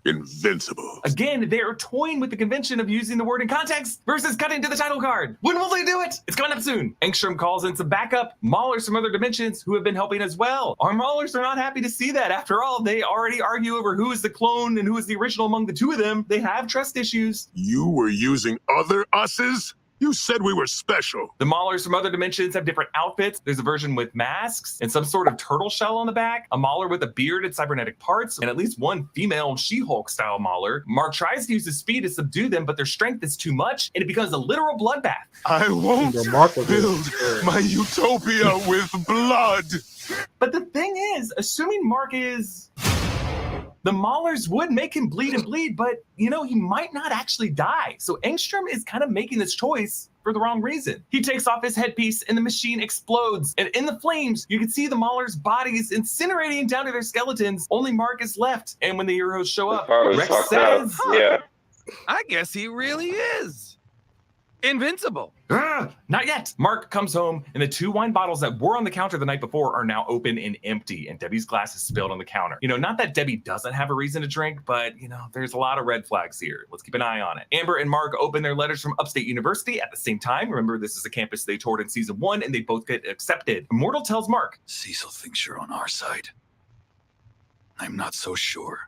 invincible. Again, they're toying with the convention of using the word in context versus cutting to the title card. When will they do it? It's coming up soon. Engstrom calls in some backup Maulers from other dimensions who have been helping as well. Our Maulers are not happy to see that. After all, they already argue over who is the clone and who is the original among the two of them. They have trust issues. You were using other us's? You said we were special. The Maulers from other dimensions have different outfits. There's a version with masks and some sort of turtle shell on the back, a Mauler with a beard and cybernetic parts, and at least one female She-Hulk style Mauler. Mark tries to use his speed to subdue them, but their strength is too much, and it becomes a literal bloodbath. I won't build my utopia with blood. But the thing is, assuming Mark is... The Maulers would make him bleed and bleed, but, you know, he might not actually die. So Engstrom is kind of making this choice for the wrong reason. He takes off his headpiece and the machine explodes. And in the flames, you can see the Maulers' bodies incinerating down to their skeletons. Only Mark is left. And when the heroes show up, Rex says... Yeah. I guess he really is invincible. Not yet. Mark comes home, and the 2 wine bottles that were on the counter the night before are now open and empty, and Debbie's glass is spilled on the counter. You know, not that Debbie doesn't have a reason to drink, but, you know, there's a lot of red flags here. Let's keep an eye on it. Amber and Mark open their letters from Upstate University at the same time. Remember, this is a campus they toured in season 1, and they both get accepted. Immortal tells Mark, Cecil thinks you're on our side. I'm not so sure.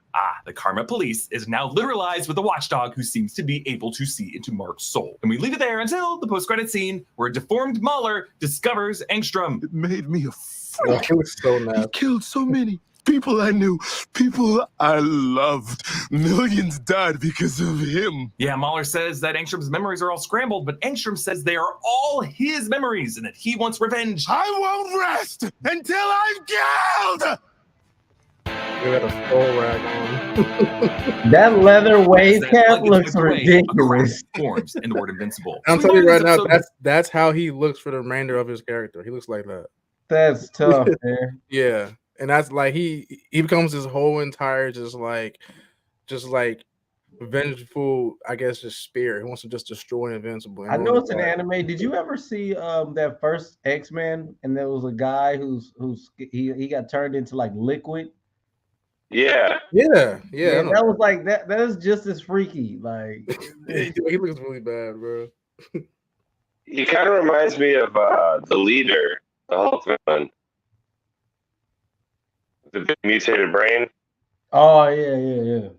The Karma Police is now literalized with a watchdog who seems to be able to see into Mark's soul. And we leave it there until the post-credit scene where a deformed Mauler discovers Engstrom. It made me a fool. He was so mad. He killed so many people I knew, people I loved. Millions died because of him. Yeah, Mauler says that Engstrom's memories are all scrambled, but Engstrom says they are all his memories and that he wants revenge. I won't rest until I've killed! We got a full rag on. That leather wave cap looks ridiculous. Forms in the word invincible. I'm telling you right now, that's how he looks for the remainder of his character. He looks like that. That's tough, man. Yeah, and that's like he becomes his whole entire just like vengeful, I guess, just spirit. He wants to just destroy Invincible. I know it's an anime. Did you ever see that first X-Men? And there was a guy who's he got turned into like liquid. Yeah. Yeah. That was like that. That is just as freaky. Like he looks really bad, bro. He kind of reminds me of the leader, the Hulk villain, the big mutated brain. Oh yeah.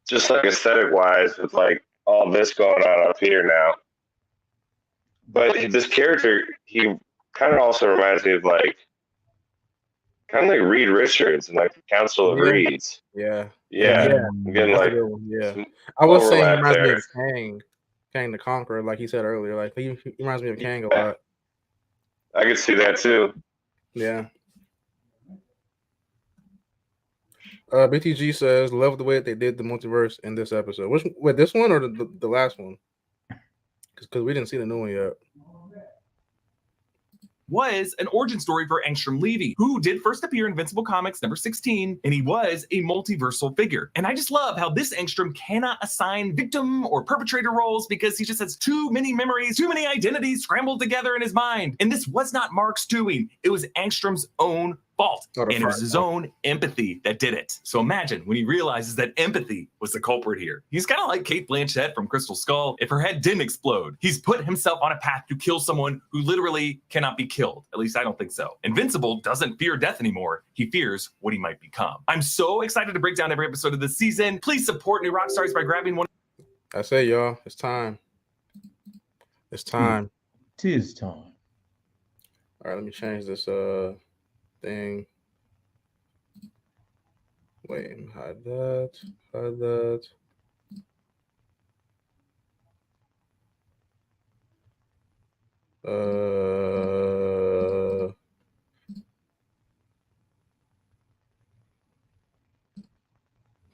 Just like aesthetic wise, with like all this going on up here now. But this character, he kind of also reminds me of like Reed Richards and like the Council of Reeds. Yeah. Again, like I was saying he reminds me of Kang the Conqueror, like he said earlier. Like he reminds me of Kang a lot. I could see that too. Yeah. BTG says, love the way that they did the multiverse in this episode. Wait, this one or the last one? Because we didn't see the new one yet. Was an origin story for Engstrom Levy, who did first appear in Invincible Comics number 16, and he was a multiversal figure. And I just love how this Engstrom cannot assign victim or perpetrator roles because he just has too many memories, too many identities scrambled together in his mind. And this was not Mark's doing. It was Engstrom's own fault. And it was his own empathy that did it. So imagine when he realizes that empathy was the culprit here. He's kind of like Kate Blanchett from Crystal Skull. If her head didn't explode, he's put himself on a path to kill someone who literally cannot be killed. At least I don't think so. Invincible doesn't fear death anymore. He fears what he might become. I'm so excited to break down every episode of this season. Please support New Rockstars by grabbing one. I say, y'all, it's time. It's time. Tis time. All right, let me change this thing. Wait, hide that.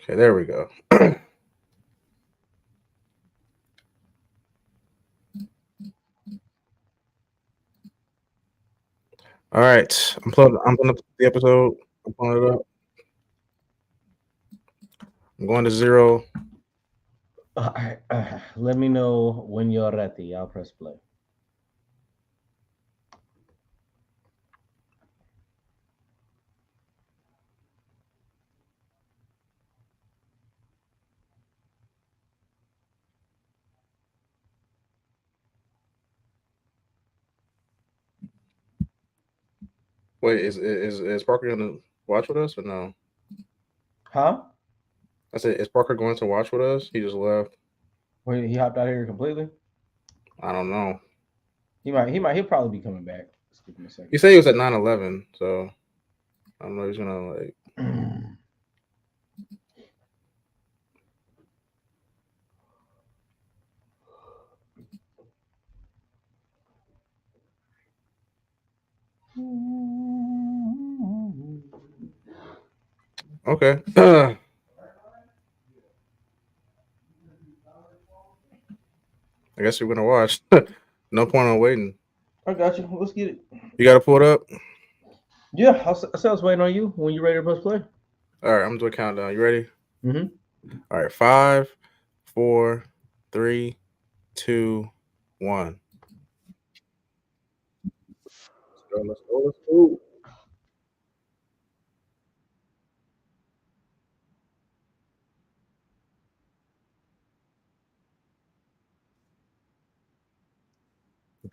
Okay, there we go. All right, I'm pulling up the episode. I'm pulling it up. I'm going to 0. All right, let me know when you're ready. I'll press play. Wait, is Parker gonna watch with us or no? Huh? I said, is Parker going to watch with us? He just left. Wait, he hopped out here completely. I don't know. He'll probably be coming back. Just give him a second. He said he was at 9/11, so I don't know. He's gonna like. Okay. I guess we're gonna watch. No point on waiting. I got you. Let's get it. You gotta pull it up. Yeah, I was waiting on you when you're ready to press play. All right, I'm doing a countdown. You ready? Mm-hmm. All right, 5, 4, 3, 2, 1. Let's go. Let's go. Let's go.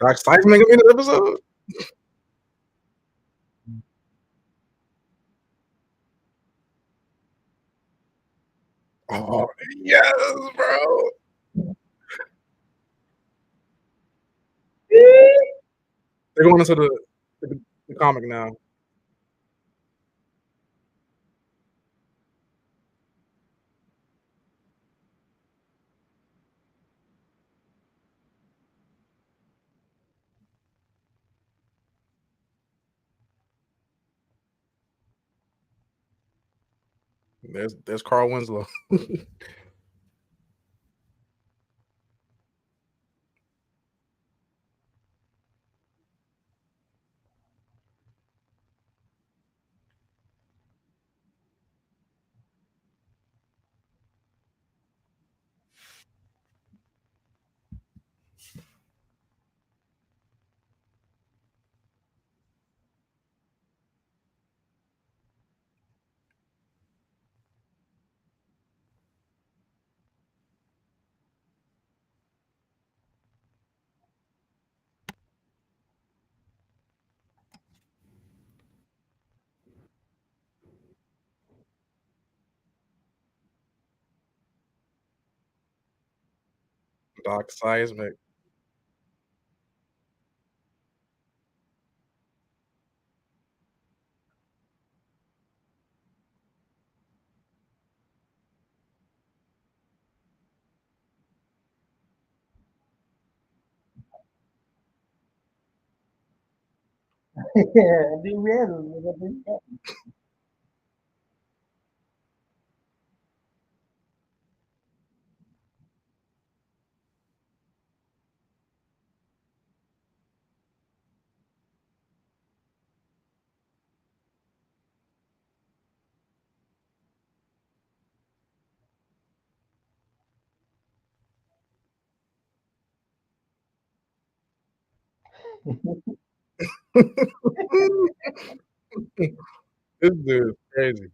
Doc Sykes making me this episode. Oh yes, bro. They're going into the comic now. There's Carl Winslow. Doc Seismic. This dude is crazy.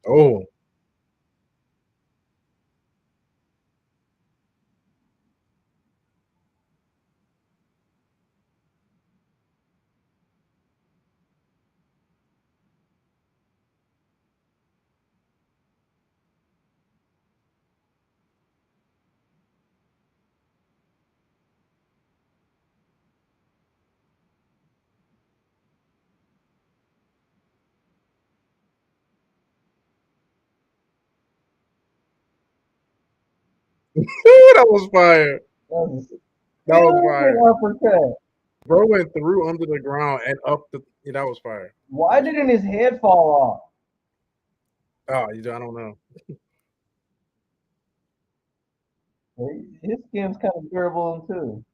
Oh. That was fire. That was fire. Uppercut. Bro went through under the ground and up the. Yeah, that was fire. Why didn't his head fall Oh, I don't know. off? His skin's kind of durable too.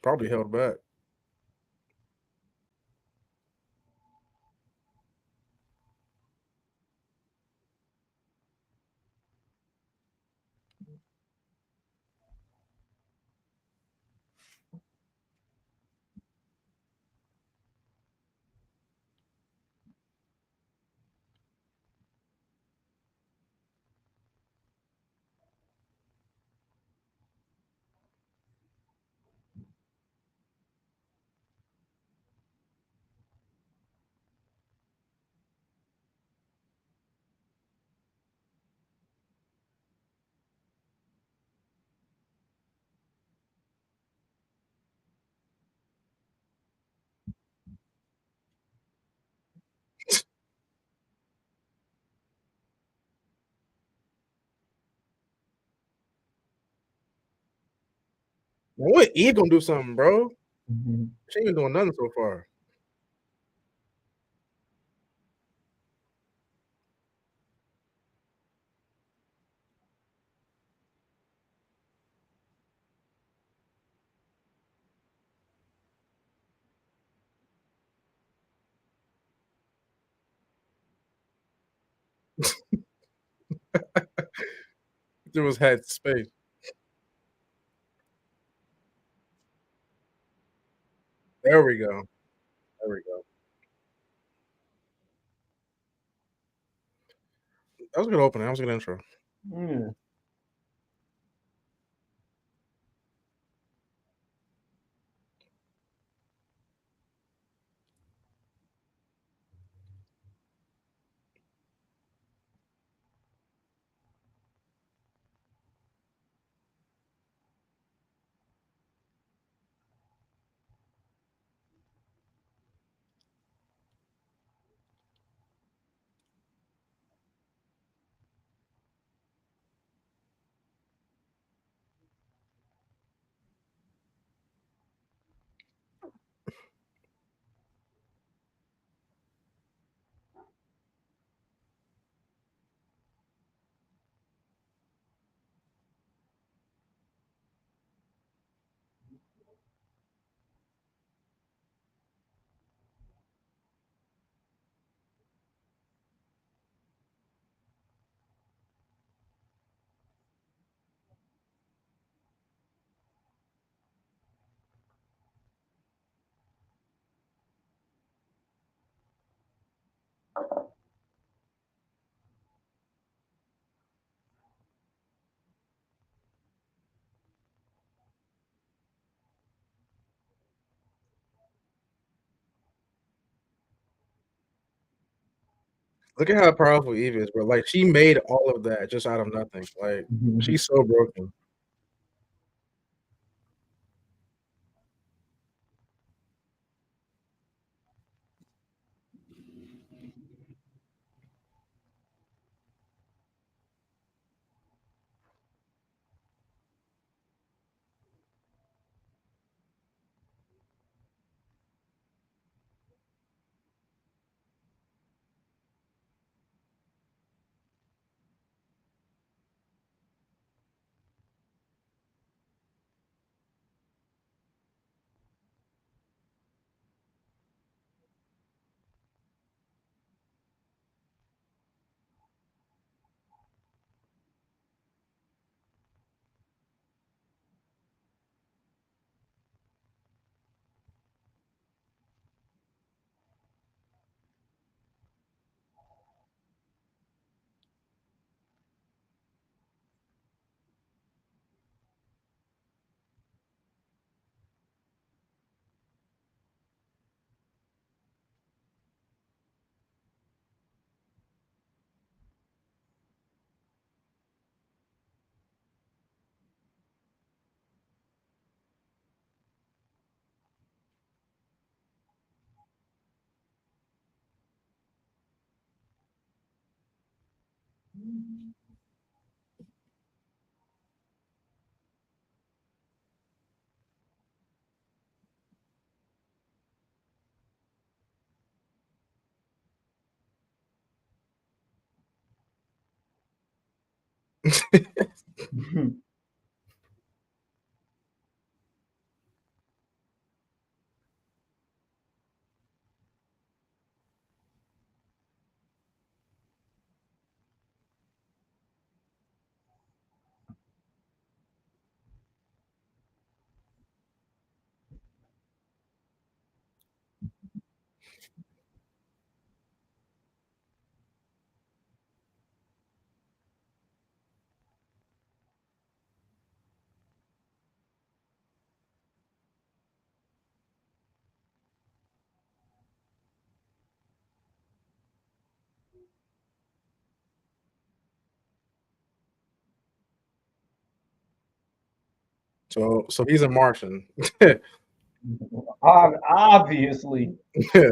Probably held back. Man, what Eve gonna do something, bro? She ain't doing nothing so far. There was head space. There we go. There we go. That was a good opening. That was a good intro. Yeah. Look at how powerful Eve is, bro. Like she made all of that just out of nothing. Like she's so broken. So he's a Martian. Obviously. Yeah.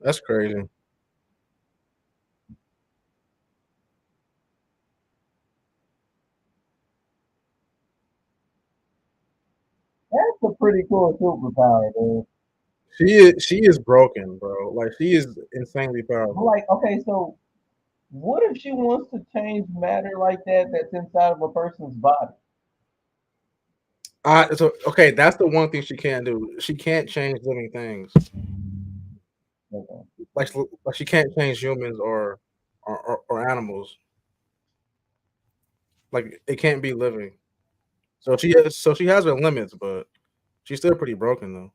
That's crazy. That's a pretty cool superpower, dude. She is broken, bro. Like she is insanely But powerful. like, okay, so what if she wants to change matter like that that's inside of a person's body? So okay, that's the one thing she can't do. She can't change living things. Okay. Like she can't change humans or animals. Like it can't be living. So she has her limits, but she's still pretty broken though.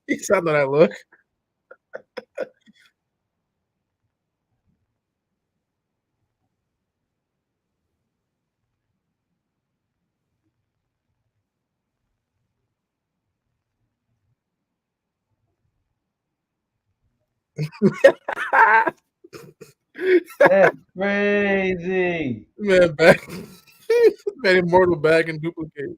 He saw that look. That's crazy. Man, back man, immortal bag and duplicate.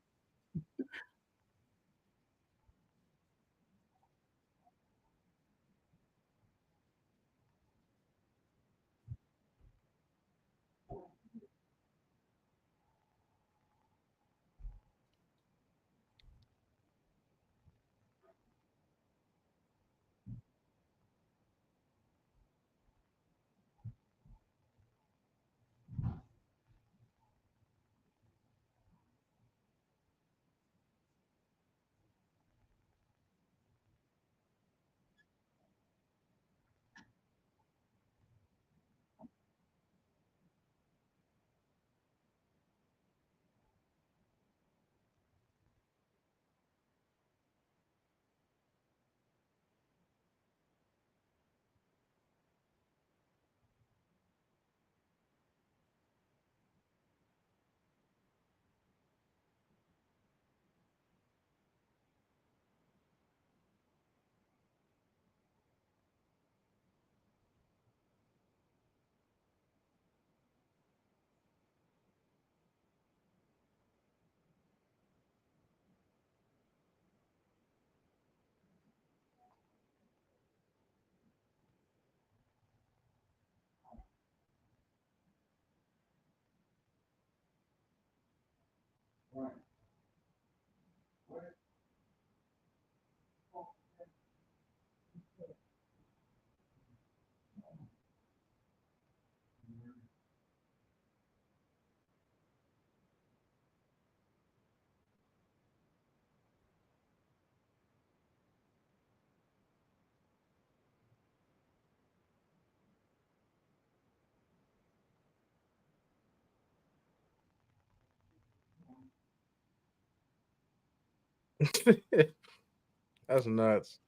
That's nuts.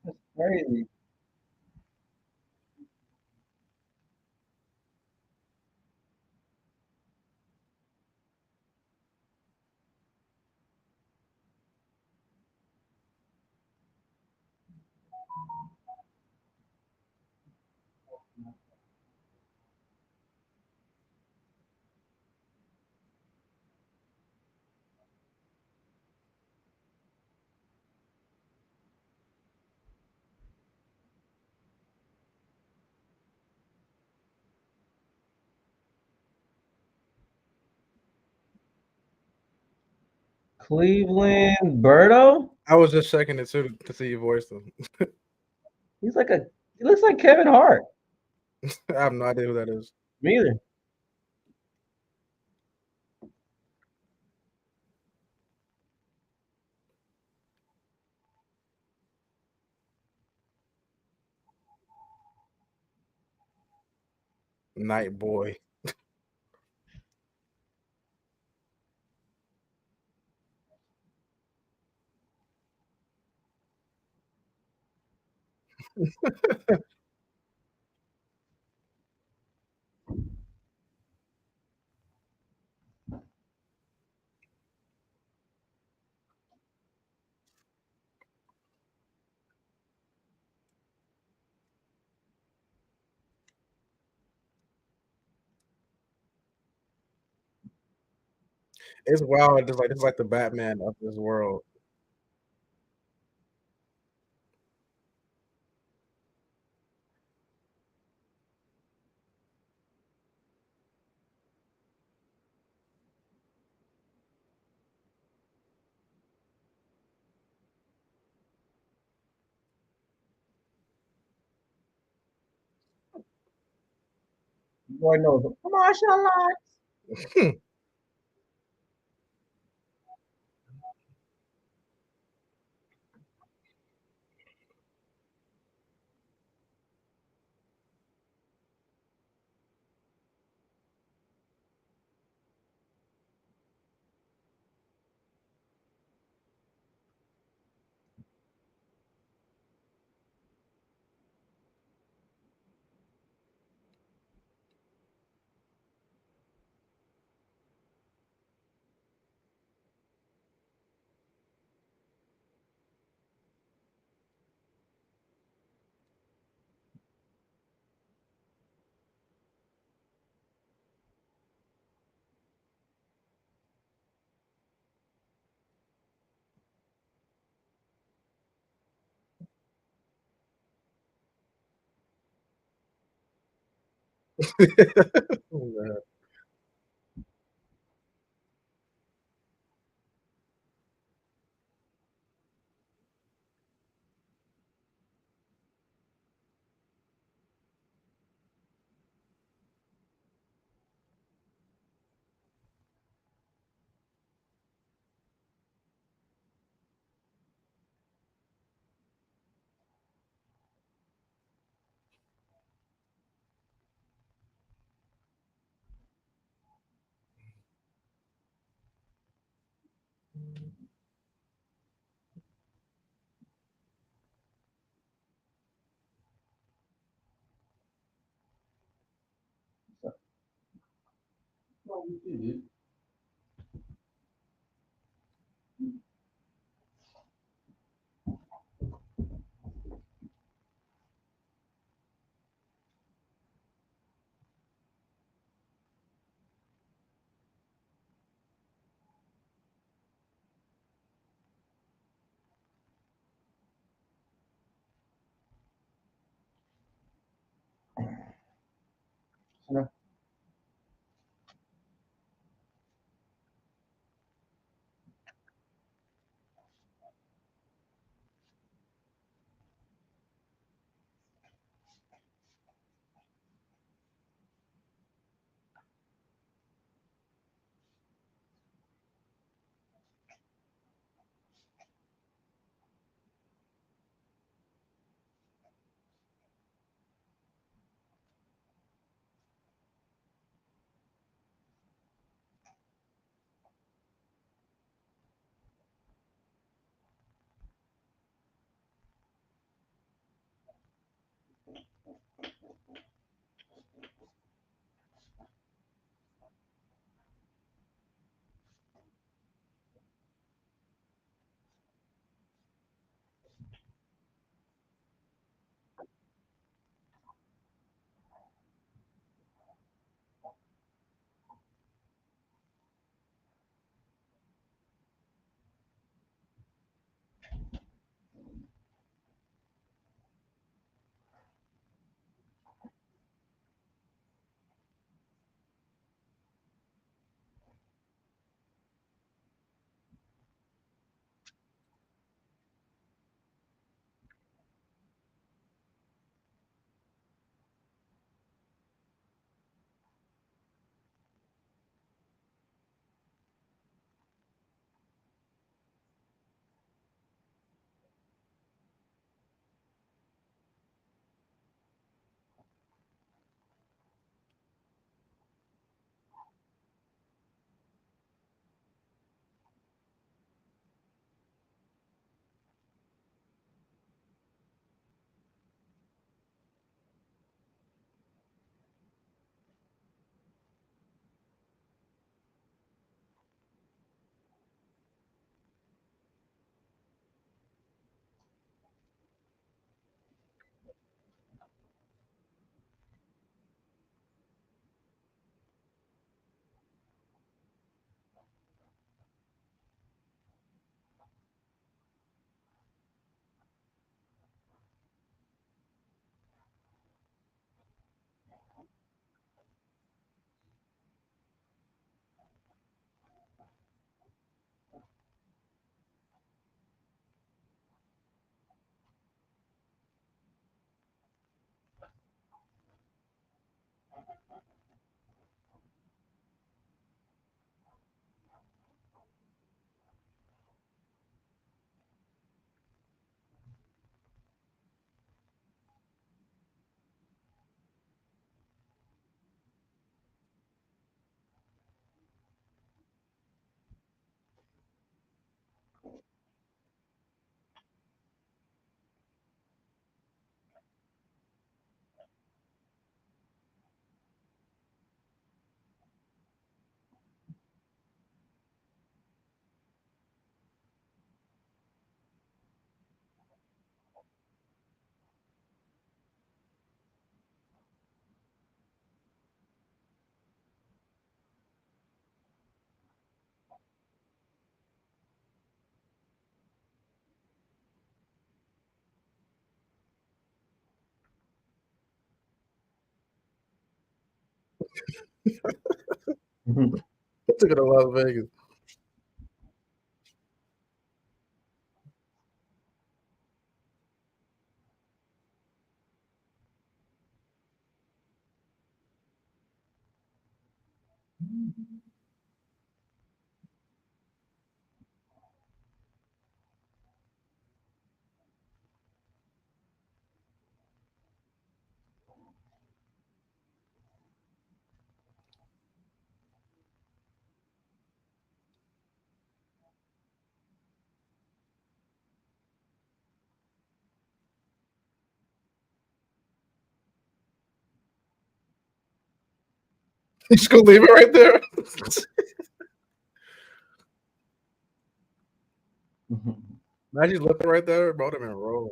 That's crazy. Cleveland Berto? I was just checking it too to see you voiced him. He looks like Kevin Hart. I have no idea who that is. Me either. Night Boy. It's wild. It's like the Batman of this world. Boy knows the martial arts. Oh, man. No. I took it to Las Vegas. You just gonna leave it right there? Imagine you left it right there, bro. Them and roll.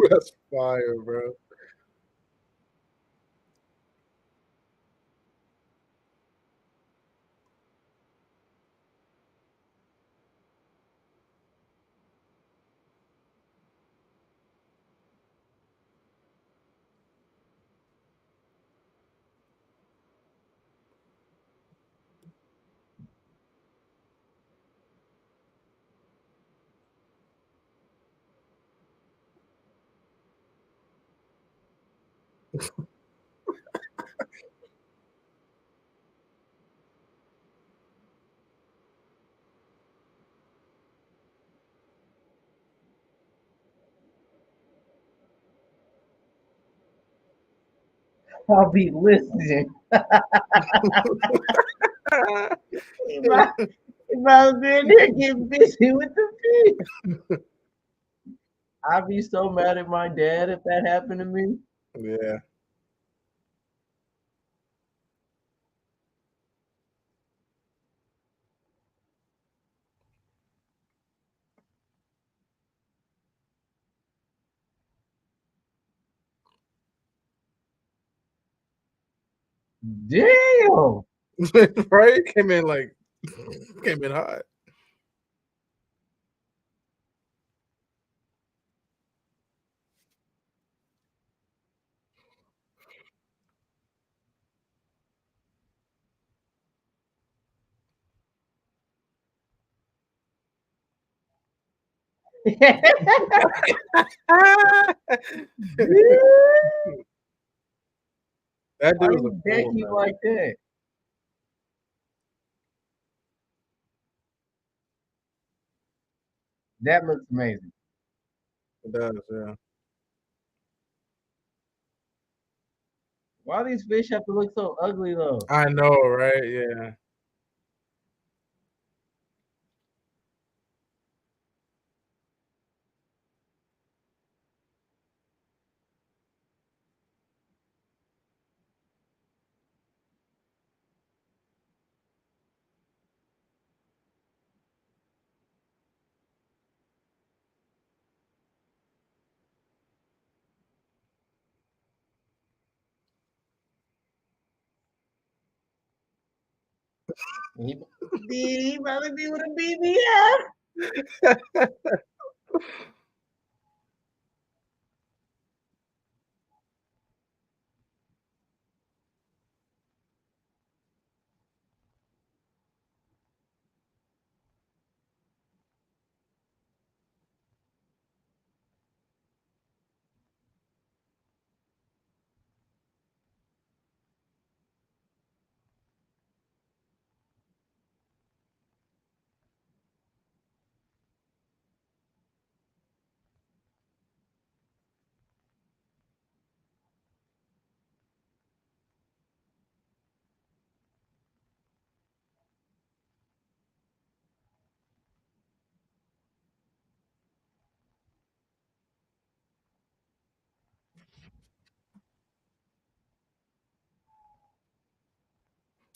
That's fire, bro. I'll be listening. If I was in there getting busy with the fish, I'd be so mad at my dad if that happened to me. Yeah. Damn. Right? Came in hot. That Why dude did was a he deck fool, you man. like that? That looks amazing. It does, yeah. Why these fish have to look so ugly though? I know, right? Yeah. He probably be with a BBF.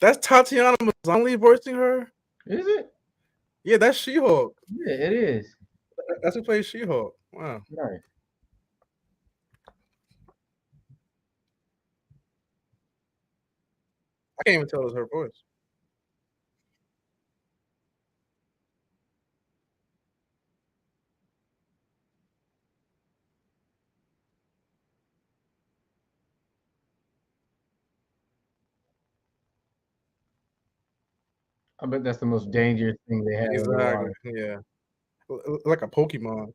That's Tatiana Maslany voicing her. Is it? Yeah, that's She-Hulk. Yeah, it is. That's who plays She-Hulk. Wow. Right. I can't even tell it's her voice. I bet that's the most dangerous thing they have in the Exactly. water. Yeah. Like a Pokemon.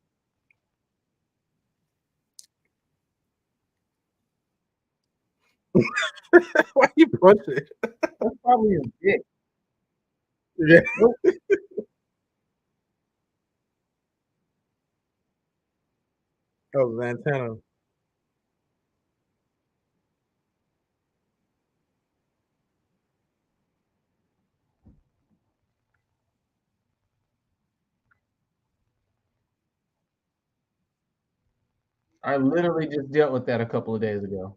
Why you punch it? That's probably his dick. Yeah. Nope. That was an antenna. I literally just dealt with that a couple of days ago.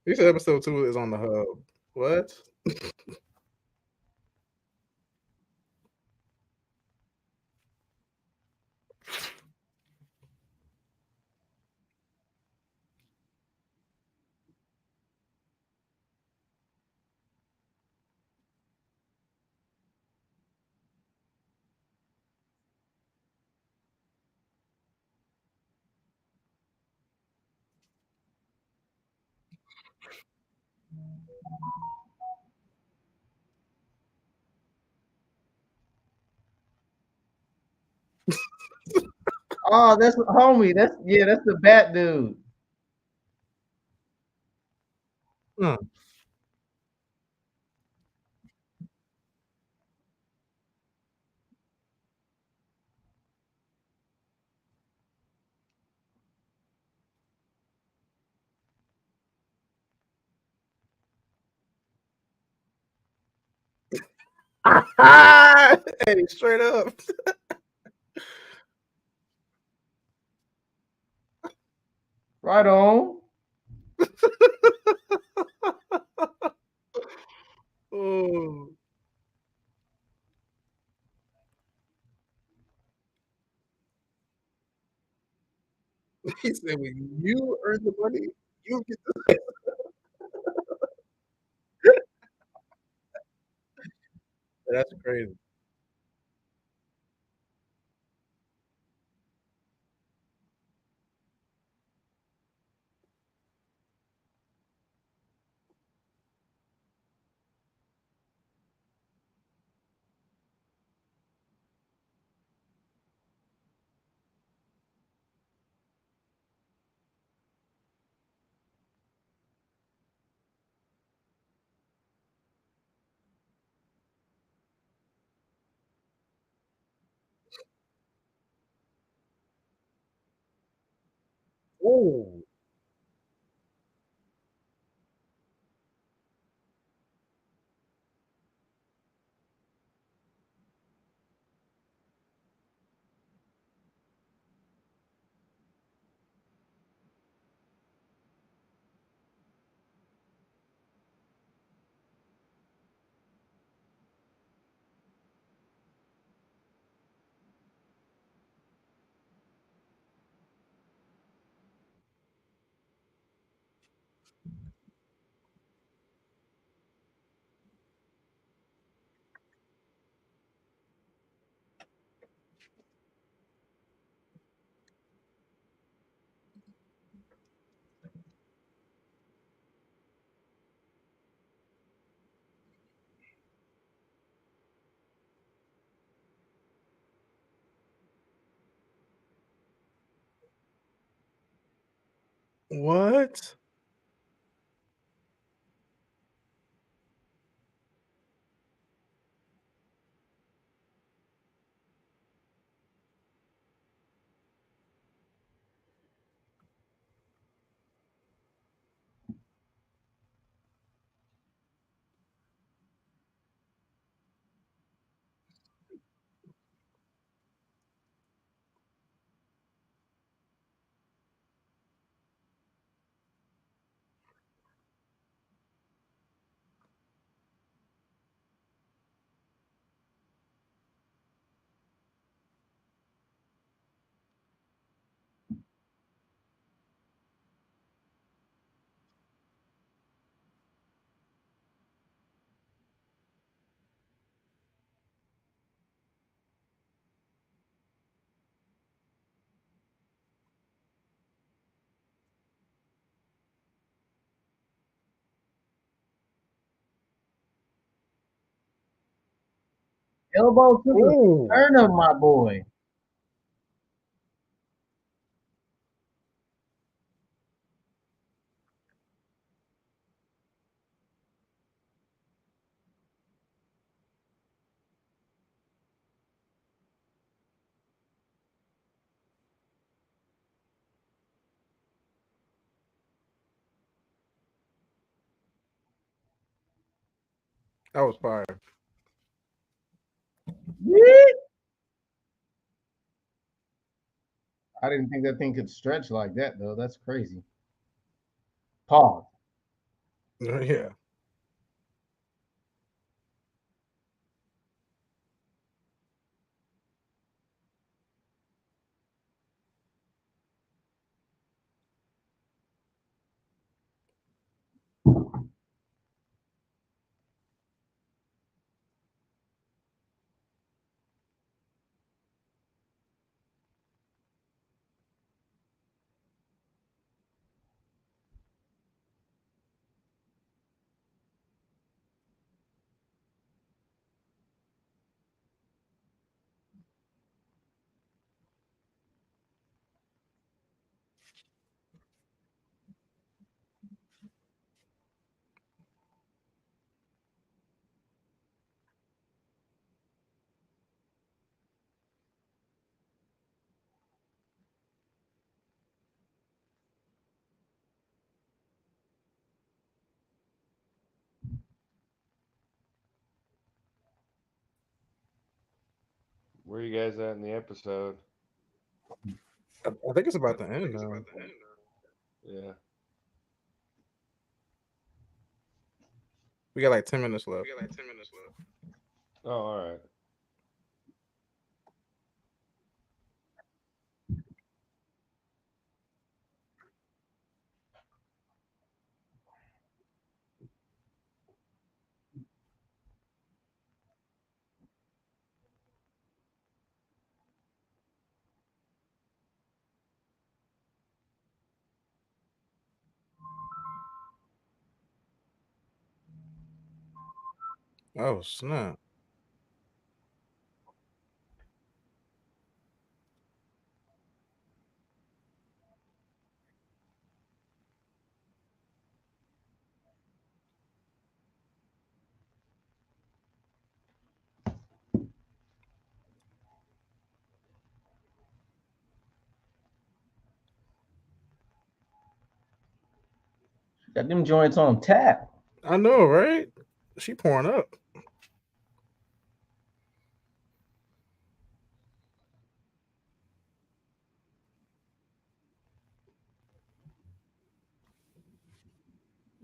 You said episode 2 is on the hub. What? Oh, that's homie. That's the bat dude. Huh. Hey, straight up. Right on. Oh. He said, when you earn the money, you get the That's crazy. Oh. What? Elbow to the Ooh. sternum, my boy. That was fire. I didn't think that thing could stretch like that, though. That's crazy. Pause. Yeah. Where are you guys at in the episode? I think it's about to end now. Yeah. We got like 10 minutes left. Oh, all right. Oh snap! Got them joints on tap. I know, right? She pouring up.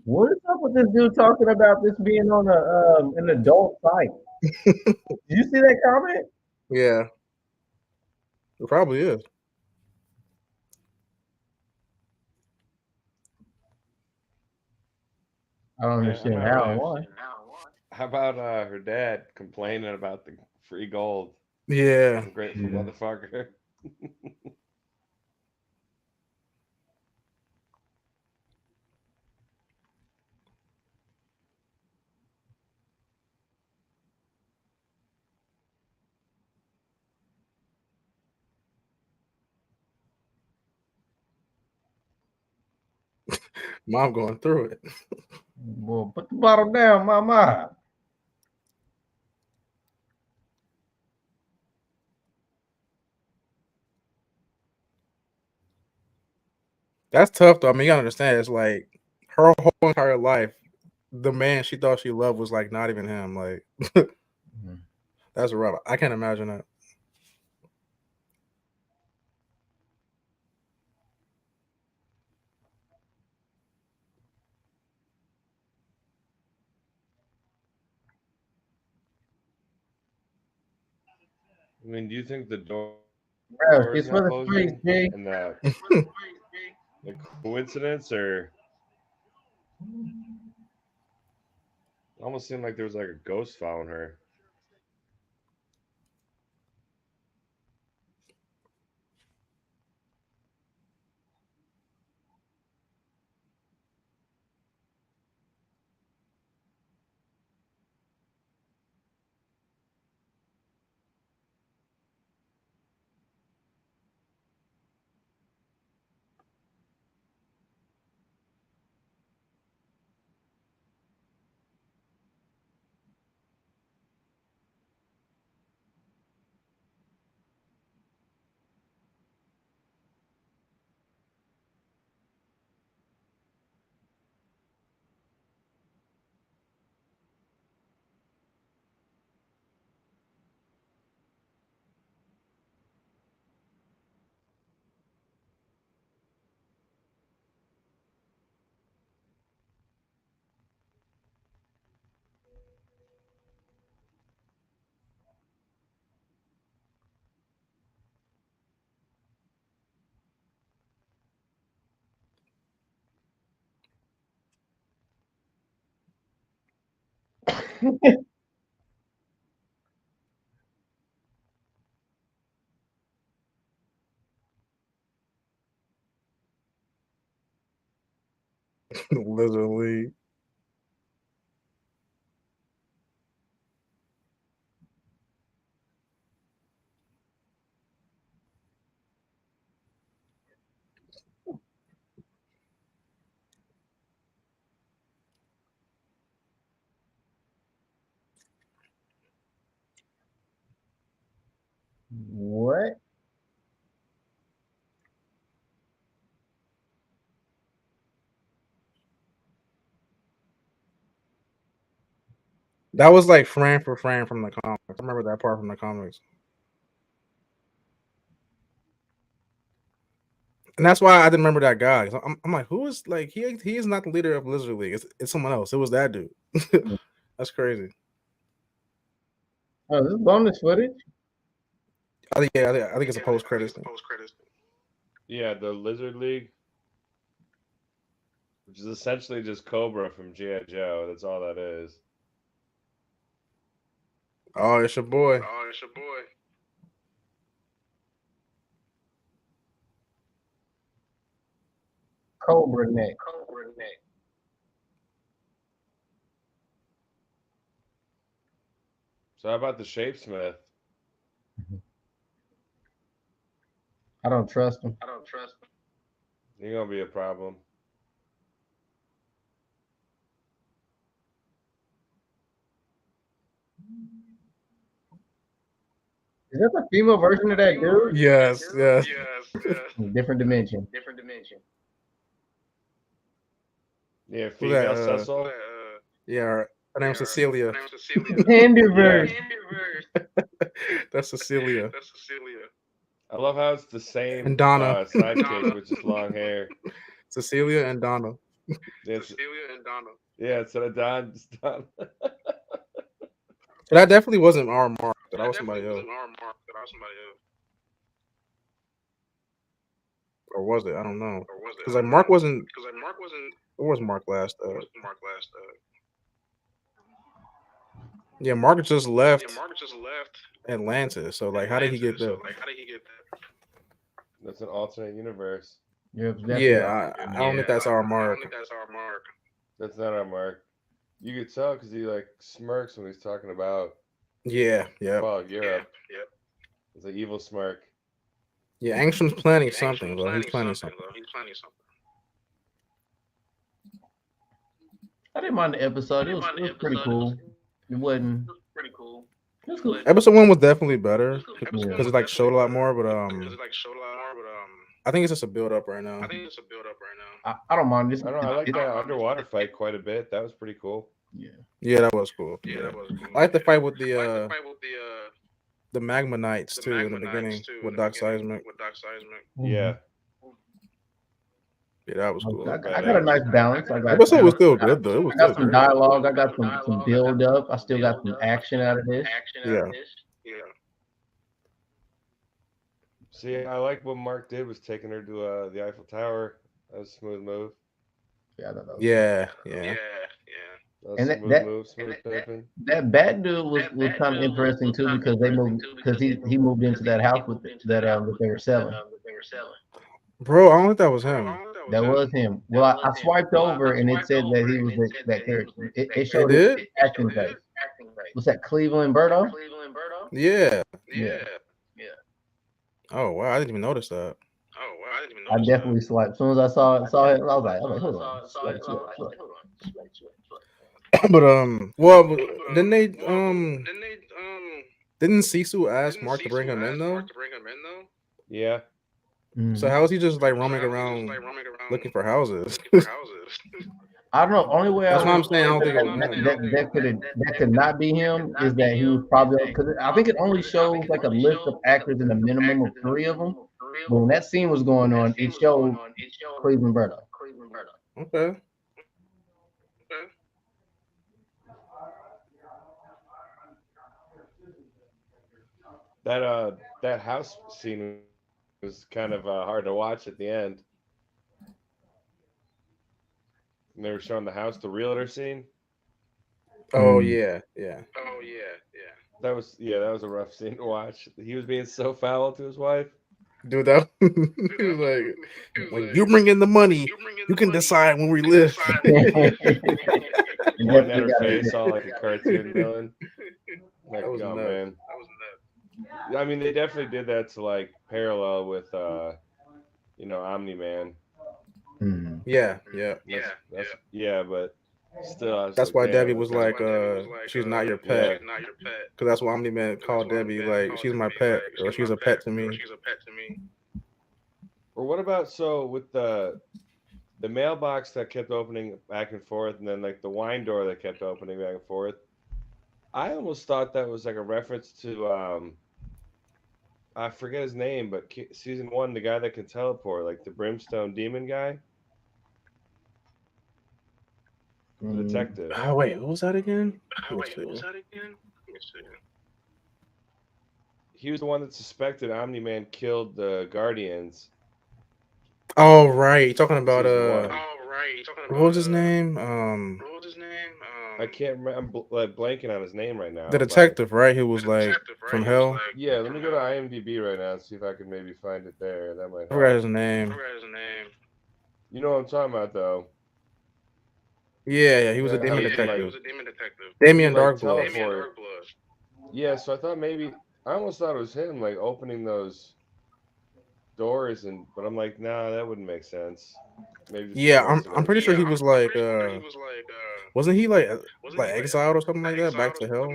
What is up with this dude talking about this being on an adult site? Did you see that comment? Yeah, it probably is. I don't understand how and why. How about her dad complaining about the free gold? Yeah. Ungrateful motherfucker. Mom going through it. Well, put the bottle down, mama. That's tough though. I mean, you gotta understand. It's like her whole entire life, the man she thought she loved was like not even him. Like that's rough. I can't imagine that. I mean, do you think the door Bro, is it's not for the streets, closing Jay. and that a coincidence, or it almost seemed like there was like a ghost following her? Lizard League. What? That was like frame for frame from the comics. I remember that part from the comics. And that's why I didn't remember that guy. I'm like, who is like he is not the leader of Lizard League. It's someone else. It was that dude. That's crazy. Oh, this is bonus footage. I think it's a post credits thing. Yeah, the Lizard League, which is essentially just Cobra from G.I. Joe. That's all that is. Oh, it's your boy. Cobra neck. So how about the Shapesmith? I don't trust him. You're gonna be a problem. Is that the female version of that dude? Yes. Different dimension. Yeah, Who's that? female Cecil. Yeah, her name's Cecilia. Panderverse. That's Cecilia. I love how it's the same And Donna. sidekick with just long hair. Cecilia and Donna. Yeah, instead of Don, just Donna. That definitely wasn't our Mark. That was somebody else. Or was it? I don't know. Because like Mark wasn't. Where was Mark last? Yeah, Mark just left Atlantis. So like, how did he get there? That's an alternate universe. Yeah, I don't think that's our Mark. That's not our Mark. You could tell because he like smirks when he's talking about Yeah. well, Europe. It's an evil smirk. Yeah, Angstrom's planning something, though. He's planning something. I didn't mind the episode. It was pretty cool. It wasn't. It was cool. Episode 1 was definitely better because it like showed a lot more, but I think it's just a build up right now. I don't mind this. I like that underwater fight quite a bit. That was pretty cool. Yeah, that was cool. I like the fight with the Magma Knights too in the beginning with Doc Seismic. Yeah. Yeah, that was cool. I got a nice balance. I got episode was still good though. It was I got still some great. dialogue. I got some build up. I still got some action out of this. Yeah. See, I like what Mark did was taking her to the Eiffel Tower. That was a smooth move. Yeah, I don't know. Yeah. That was And smooth move, smooth pimping. that bat dude was kind of interesting too because they moved he moved into that house with that they were selling. Bro, I don't think that was him. That was him. Well, I swiped over and it said that he was that character. It showed It his acting face. Was that Cleveland Berto? Yeah. Yeah. Oh wow, I didn't even notice that. I definitely swiped. As soon as I saw it, I was like, hold on. Swipe. But well, didn't they didn't Sisu ask Mark to bring him in though? Yeah. So how is he just like roaming around looking for houses? I don't know. Only way That's I what I'm saying. I don't think it was that could not be him is that he was probably because I think it only shows like a list of actors and a minimum of 3 of them. But when that scene was going on, it showed Cleveland Berto. Okay. That house scene was kind of hard to watch at the end. And they were showing the house, the realtor scene. Oh yeah, yeah. That was a rough scene to watch. He was being so foul to his wife. Dude, that he was like, when you bring in the money, you can decide when we live. Pointing at her face, all like a cartoon villain. Like, That was oh nuts. man. I mean, they definitely did that to like parallel with, Omni Man. Yeah, Yeah, but still, I was that's like, why damn. Debbie was like, she's not your pet. Because that's why Omni Man called Debbie like, she's my pet, or she's a pet to me. Or what about with the mailbox that kept opening back and forth, and then like the wine door that kept opening back and forth? I almost thought that was like a reference to I forget his name, but season 1, the guy that can teleport, like the brimstone demon guy, the detective. Oh wait, what was that again? He was the one that suspected Omni Man killed the Guardians. Oh right, you're talking about what was his name? I can't remember. I'm blanking on his name right now. The detective, right? Who was like from hell? Yeah, let me go to IMDb right now and see if I can maybe find it there. That might I forgot help. his name. You know what I'm talking about, though. Yeah, he was a demon detective. Damien Darkblood. Yeah, so I thought maybe I almost thought it was him, like opening those doors, but I'm like, nah, that wouldn't make sense. Maybe. Yeah, I'm pretty sure he was like, wasn't he like exiled or something like that, back to hell?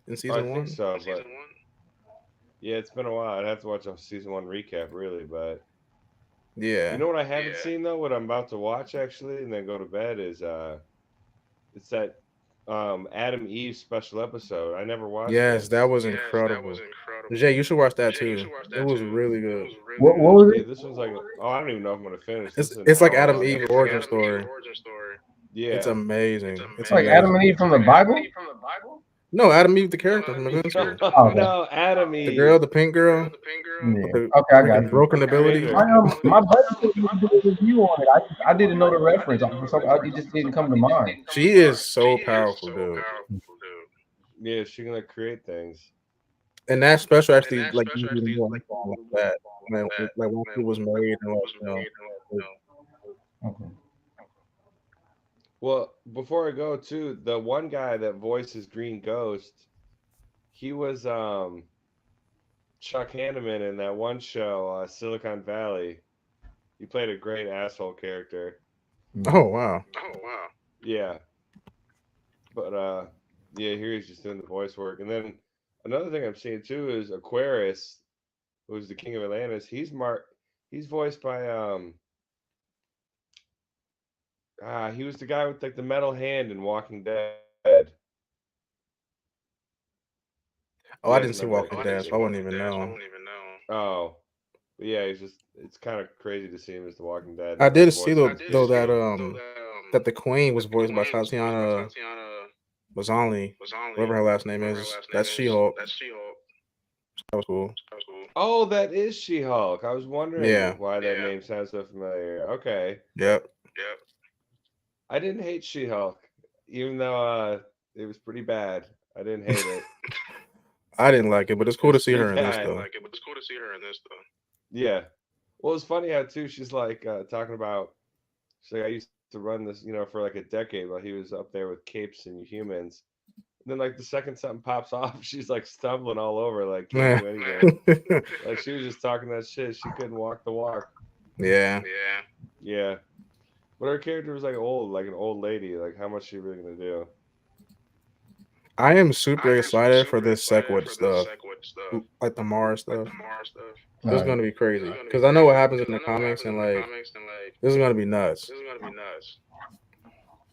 In season 1? I think so, but yeah, it's been a while. I'd have to watch a season 1 recap, really, but yeah. You know what I haven't seen though? What I'm about to watch actually, and then go to bed is it's that Adam Eve special episode. I never watched. Yes, that was incredible. Jay, you should watch that too. It was really good. What was it? This one's like, I don't even know if I'm gonna finish. It's like Adam Eve origin story. Yeah, it's amazing. It's like amazing. Adam and Eve from the Bible. No, Adam Eve, the character from Invincible. No, Adam Eve. The girl, the pink girl. Yeah. Okay, I got broken ability. My buddy told me to do a review on it. I didn't know the reference. It just didn't come to mind. She is so powerful, dude. Yeah, she can like create things. And that special actually like that. Like when she was married and Okay. Well, before I go too, the one guy that voices Green Ghost, he was Chuck Hanneman in that one show, Silicon Valley. He played a great asshole character. Oh wow. Yeah. But yeah, here he's just doing the voice work. And then another thing I'm seeing too is Aquarius, who's the king of Atlantis. He's voiced by he was the guy with like the metal hand in Walking Dead. Oh, I didn't see Walking Dead, so I wouldn't even know. Oh. But yeah, it's kind of crazy to see him as the Walking Dead. I did see though that the Queen was voiced by Tatiana Maslany, whatever her last name is. That's She-Hulk. That was cool. Oh, that is She-Hulk. I was wondering why that name sounds so familiar. Okay. Yep. I didn't hate She-Hulk, even though it was pretty bad. I didn't hate it. I didn't like it, but it's cool to see her in this though. Yeah. Well, it's funny how too she's like talking about. She's like, I used to run this, for like a decade while he was up there with capes and humans. And then like the second something pops off, she's like stumbling all over, like can't do anything. Like she was just talking that shit. She couldn't walk the walk. Yeah. But her character was like old, like an old lady. Like how much is she really gonna do? I am super excited for this Sequid stuff, like the Mars stuff. This is gonna be crazy because I know what happens in the comics, and like this is gonna be nuts.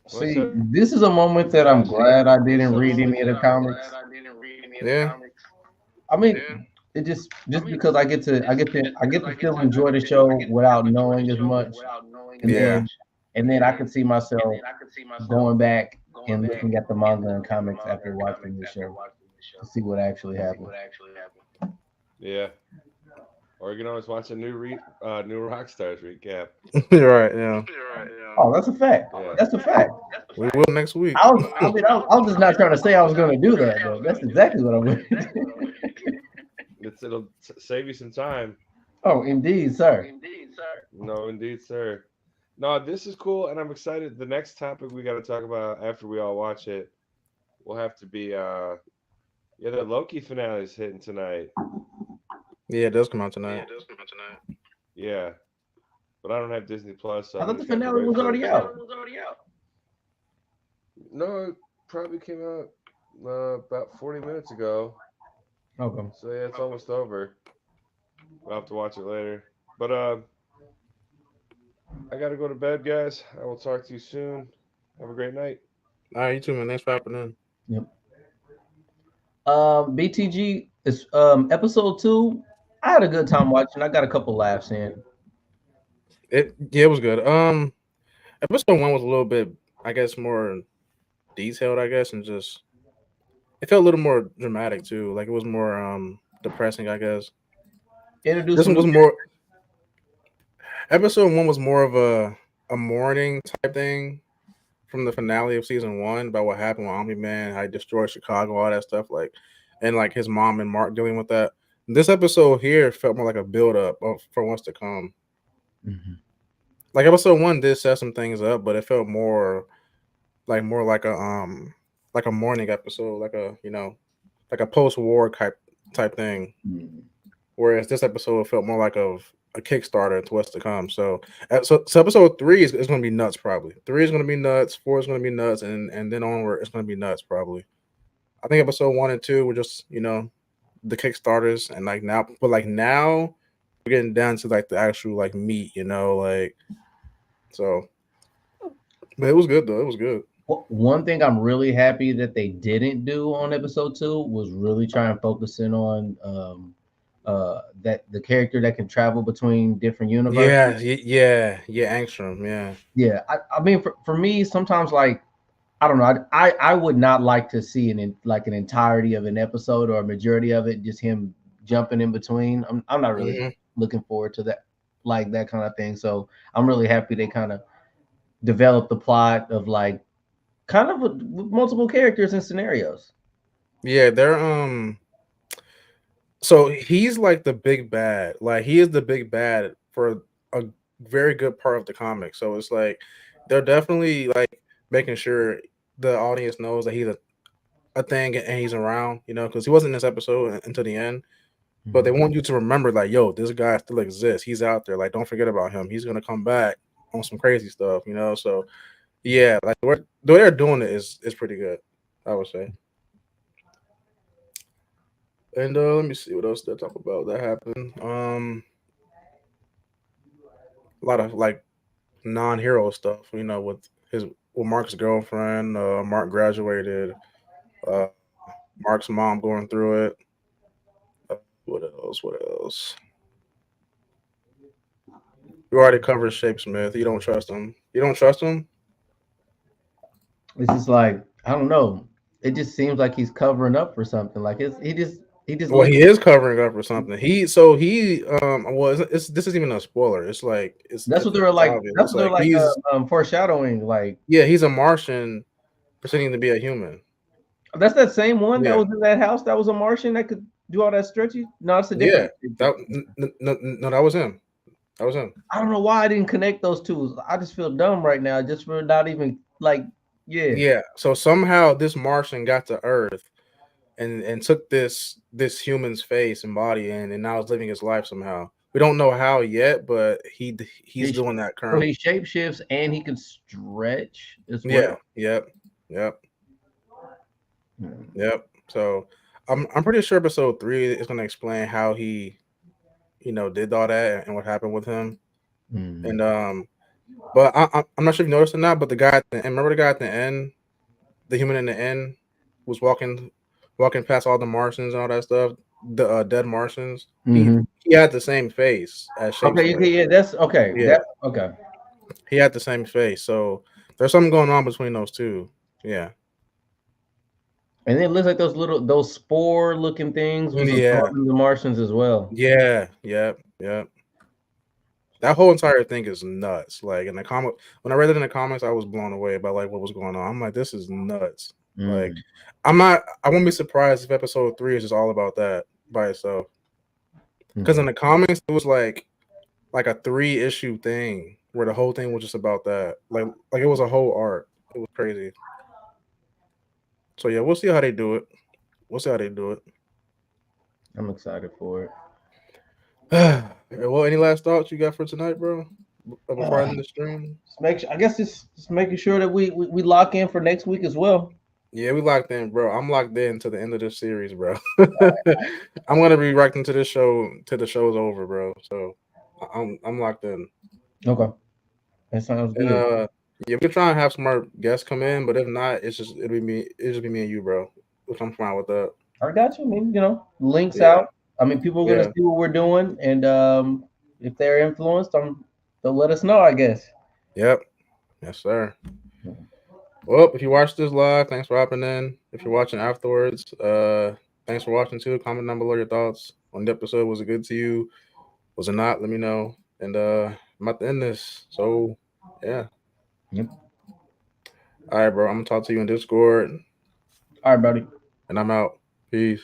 See, this is a moment that I'm glad I didn't read any of the comics. Yeah. I mean, it just because I get to still enjoy the show without knowing as much. And then I could see myself going back and looking at the manga and comics after watching the show to see what actually happened. Yeah. Or you can always watch a new Rockstars recap. You're right. Yeah. Oh, that's a fact. That's a fact. We will next week. I was just not trying to say I was going to do that, though. That's exactly what I'm going to do. It'll save you some time. Oh, indeed, sir. No, indeed, sir. No, this is cool, and I'm excited. The next topic we got to talk about after we all watch it will have to be the Loki finale is hitting tonight. Yeah, it does come out tonight. Yeah, but I don't have Disney Plus. So I thought the finale was already out. No, it probably came out about 40 minutes ago. Okay. So yeah, it's almost over. We'll have to watch it later. But I gotta go to bed, guys. I will talk to you soon. Have a great night. All right, you too, man. Thanks for hopping in. Yep. BTG is episode 2. I had a good time watching. I got a couple laughs in. It was good. Episode 1 was a little bit, I guess, more detailed, I guess, and just it felt a little more dramatic too. Like it was more depressing, I guess. This one was more. Episode 1 was more of a mourning type thing from the finale of season 1 about what happened with Omni-Man, how he destroyed Chicago, all that stuff, like, and like his mom and Mark dealing with that. This episode here felt more like a build up for what's to come. Mm-hmm. Like episode 1 did set some things up, but it felt more like a mourning episode, like a post-war type thing. Mm-hmm. Whereas this episode felt more like a Kickstarter to what's to come. So episode 3 is going to be nuts. Probably 3 is going to be nuts. 4 is going to be nuts, and then onward it's going to be nuts. Probably. I think episode 1 and 2 were just the Kickstarters, and now we're getting down to like the actual like meat. So. But it was good though. It was good. One thing I'm really happy that they didn't do on episode 2 was really try and focus in on that the character that can travel between different universes. Yeah, Angstrom, yeah. I mean, for me, sometimes like I don't know, I would not like to see an entirety of an episode or a majority of it just him jumping in between. I'm not really looking forward to that, like that kind of thing. So I'm really happy they kind of developed the plot of like kind of with multiple characters and scenarios. Yeah, they're so he's like the big bad. Like he is the big bad for a very good part of the comic. So it's like they're definitely like making sure the audience knows that he's a thing and he's around, because he wasn't in this episode until the end. But they want you to remember, like, yo, this guy still exists. He's out there. Like, don't forget about him. He's gonna come back on some crazy stuff, So yeah, like the way they're doing it is pretty good, I would say. And let me see what else they talk about that happened. A lot of like non-hero stuff, with Mark's girlfriend. Mark graduated. Mark's mom going through it. What else? You already covered Shapesmith. You don't trust him. It's just like I don't know. It just seems like he's covering up for something. Like he just. Well, he is covering up for something. This isn't even a spoiler. It's like that's what they're like. That's what they're like foreshadowing. Like he's a Martian pretending to be a human. That's that same one that was in that house. That was a Martian that could do all that stretchy. No, it's a different. No, that was him. I don't know why I didn't connect those two. I just feel dumb right now, just for not even like. Yeah. So somehow this Martian got to Earth. And took this human's face and body and now is living his life somehow. We don't know how yet, but he's doing that currently. So he shapeshifts and he can stretch as well. Yep. So I'm pretty sure episode 3 is going to explain how he, did all that and what happened with him. And but I'm not sure if you noticed or not, but the guy remember the guy at the end, the human in the end was walking past all the Martians and all that stuff, the dead Martians. He had the same face as Shapeshifter. Okay, that's okay. Yeah, okay. He had the same face, so there's something going on between those two. Yeah. And it looks like those spore-looking things was the Martians as well. Yeah. Yeah. That whole entire thing is nuts. Like in the comic, when I read it in the comics, I was blown away by like what was going on. I'm like, this is nuts. Like, I won't be surprised if episode 3 is just all about that by itself. Because in the comics, it was like a 3-issue thing where the whole thing was just about that. Like it was a whole arc. It was crazy. So yeah, we'll see how they do it. I'm excited for it. Well, any last thoughts you got for tonight, bro? Before I end the stream? Just making sure that we lock in for next week as well. Yeah, we locked in, bro. I'm locked in to the end of this series, bro. I'm gonna be locked into this show till the show's over, bro. So I'm locked in. Okay, that sounds good. And yeah, we're trying to have some more guests come in, but if not, it'll be me and you, bro. Which I'm fine with that. I got you. I mean, links out. I mean, people are gonna see what we're doing, and if they're influenced, they'll let us know, I guess. Yep. Yes, sir. Well, if you watched this live, thanks for hopping in. If you're watching afterwards, thanks for watching too. Comment down below your thoughts on the episode. Was it good to you? Was it not? Let me know. And I'm about to end this. So yeah. Yep. All right, bro. I'm gonna talk to you in Discord. All right, buddy. And I'm out. Peace.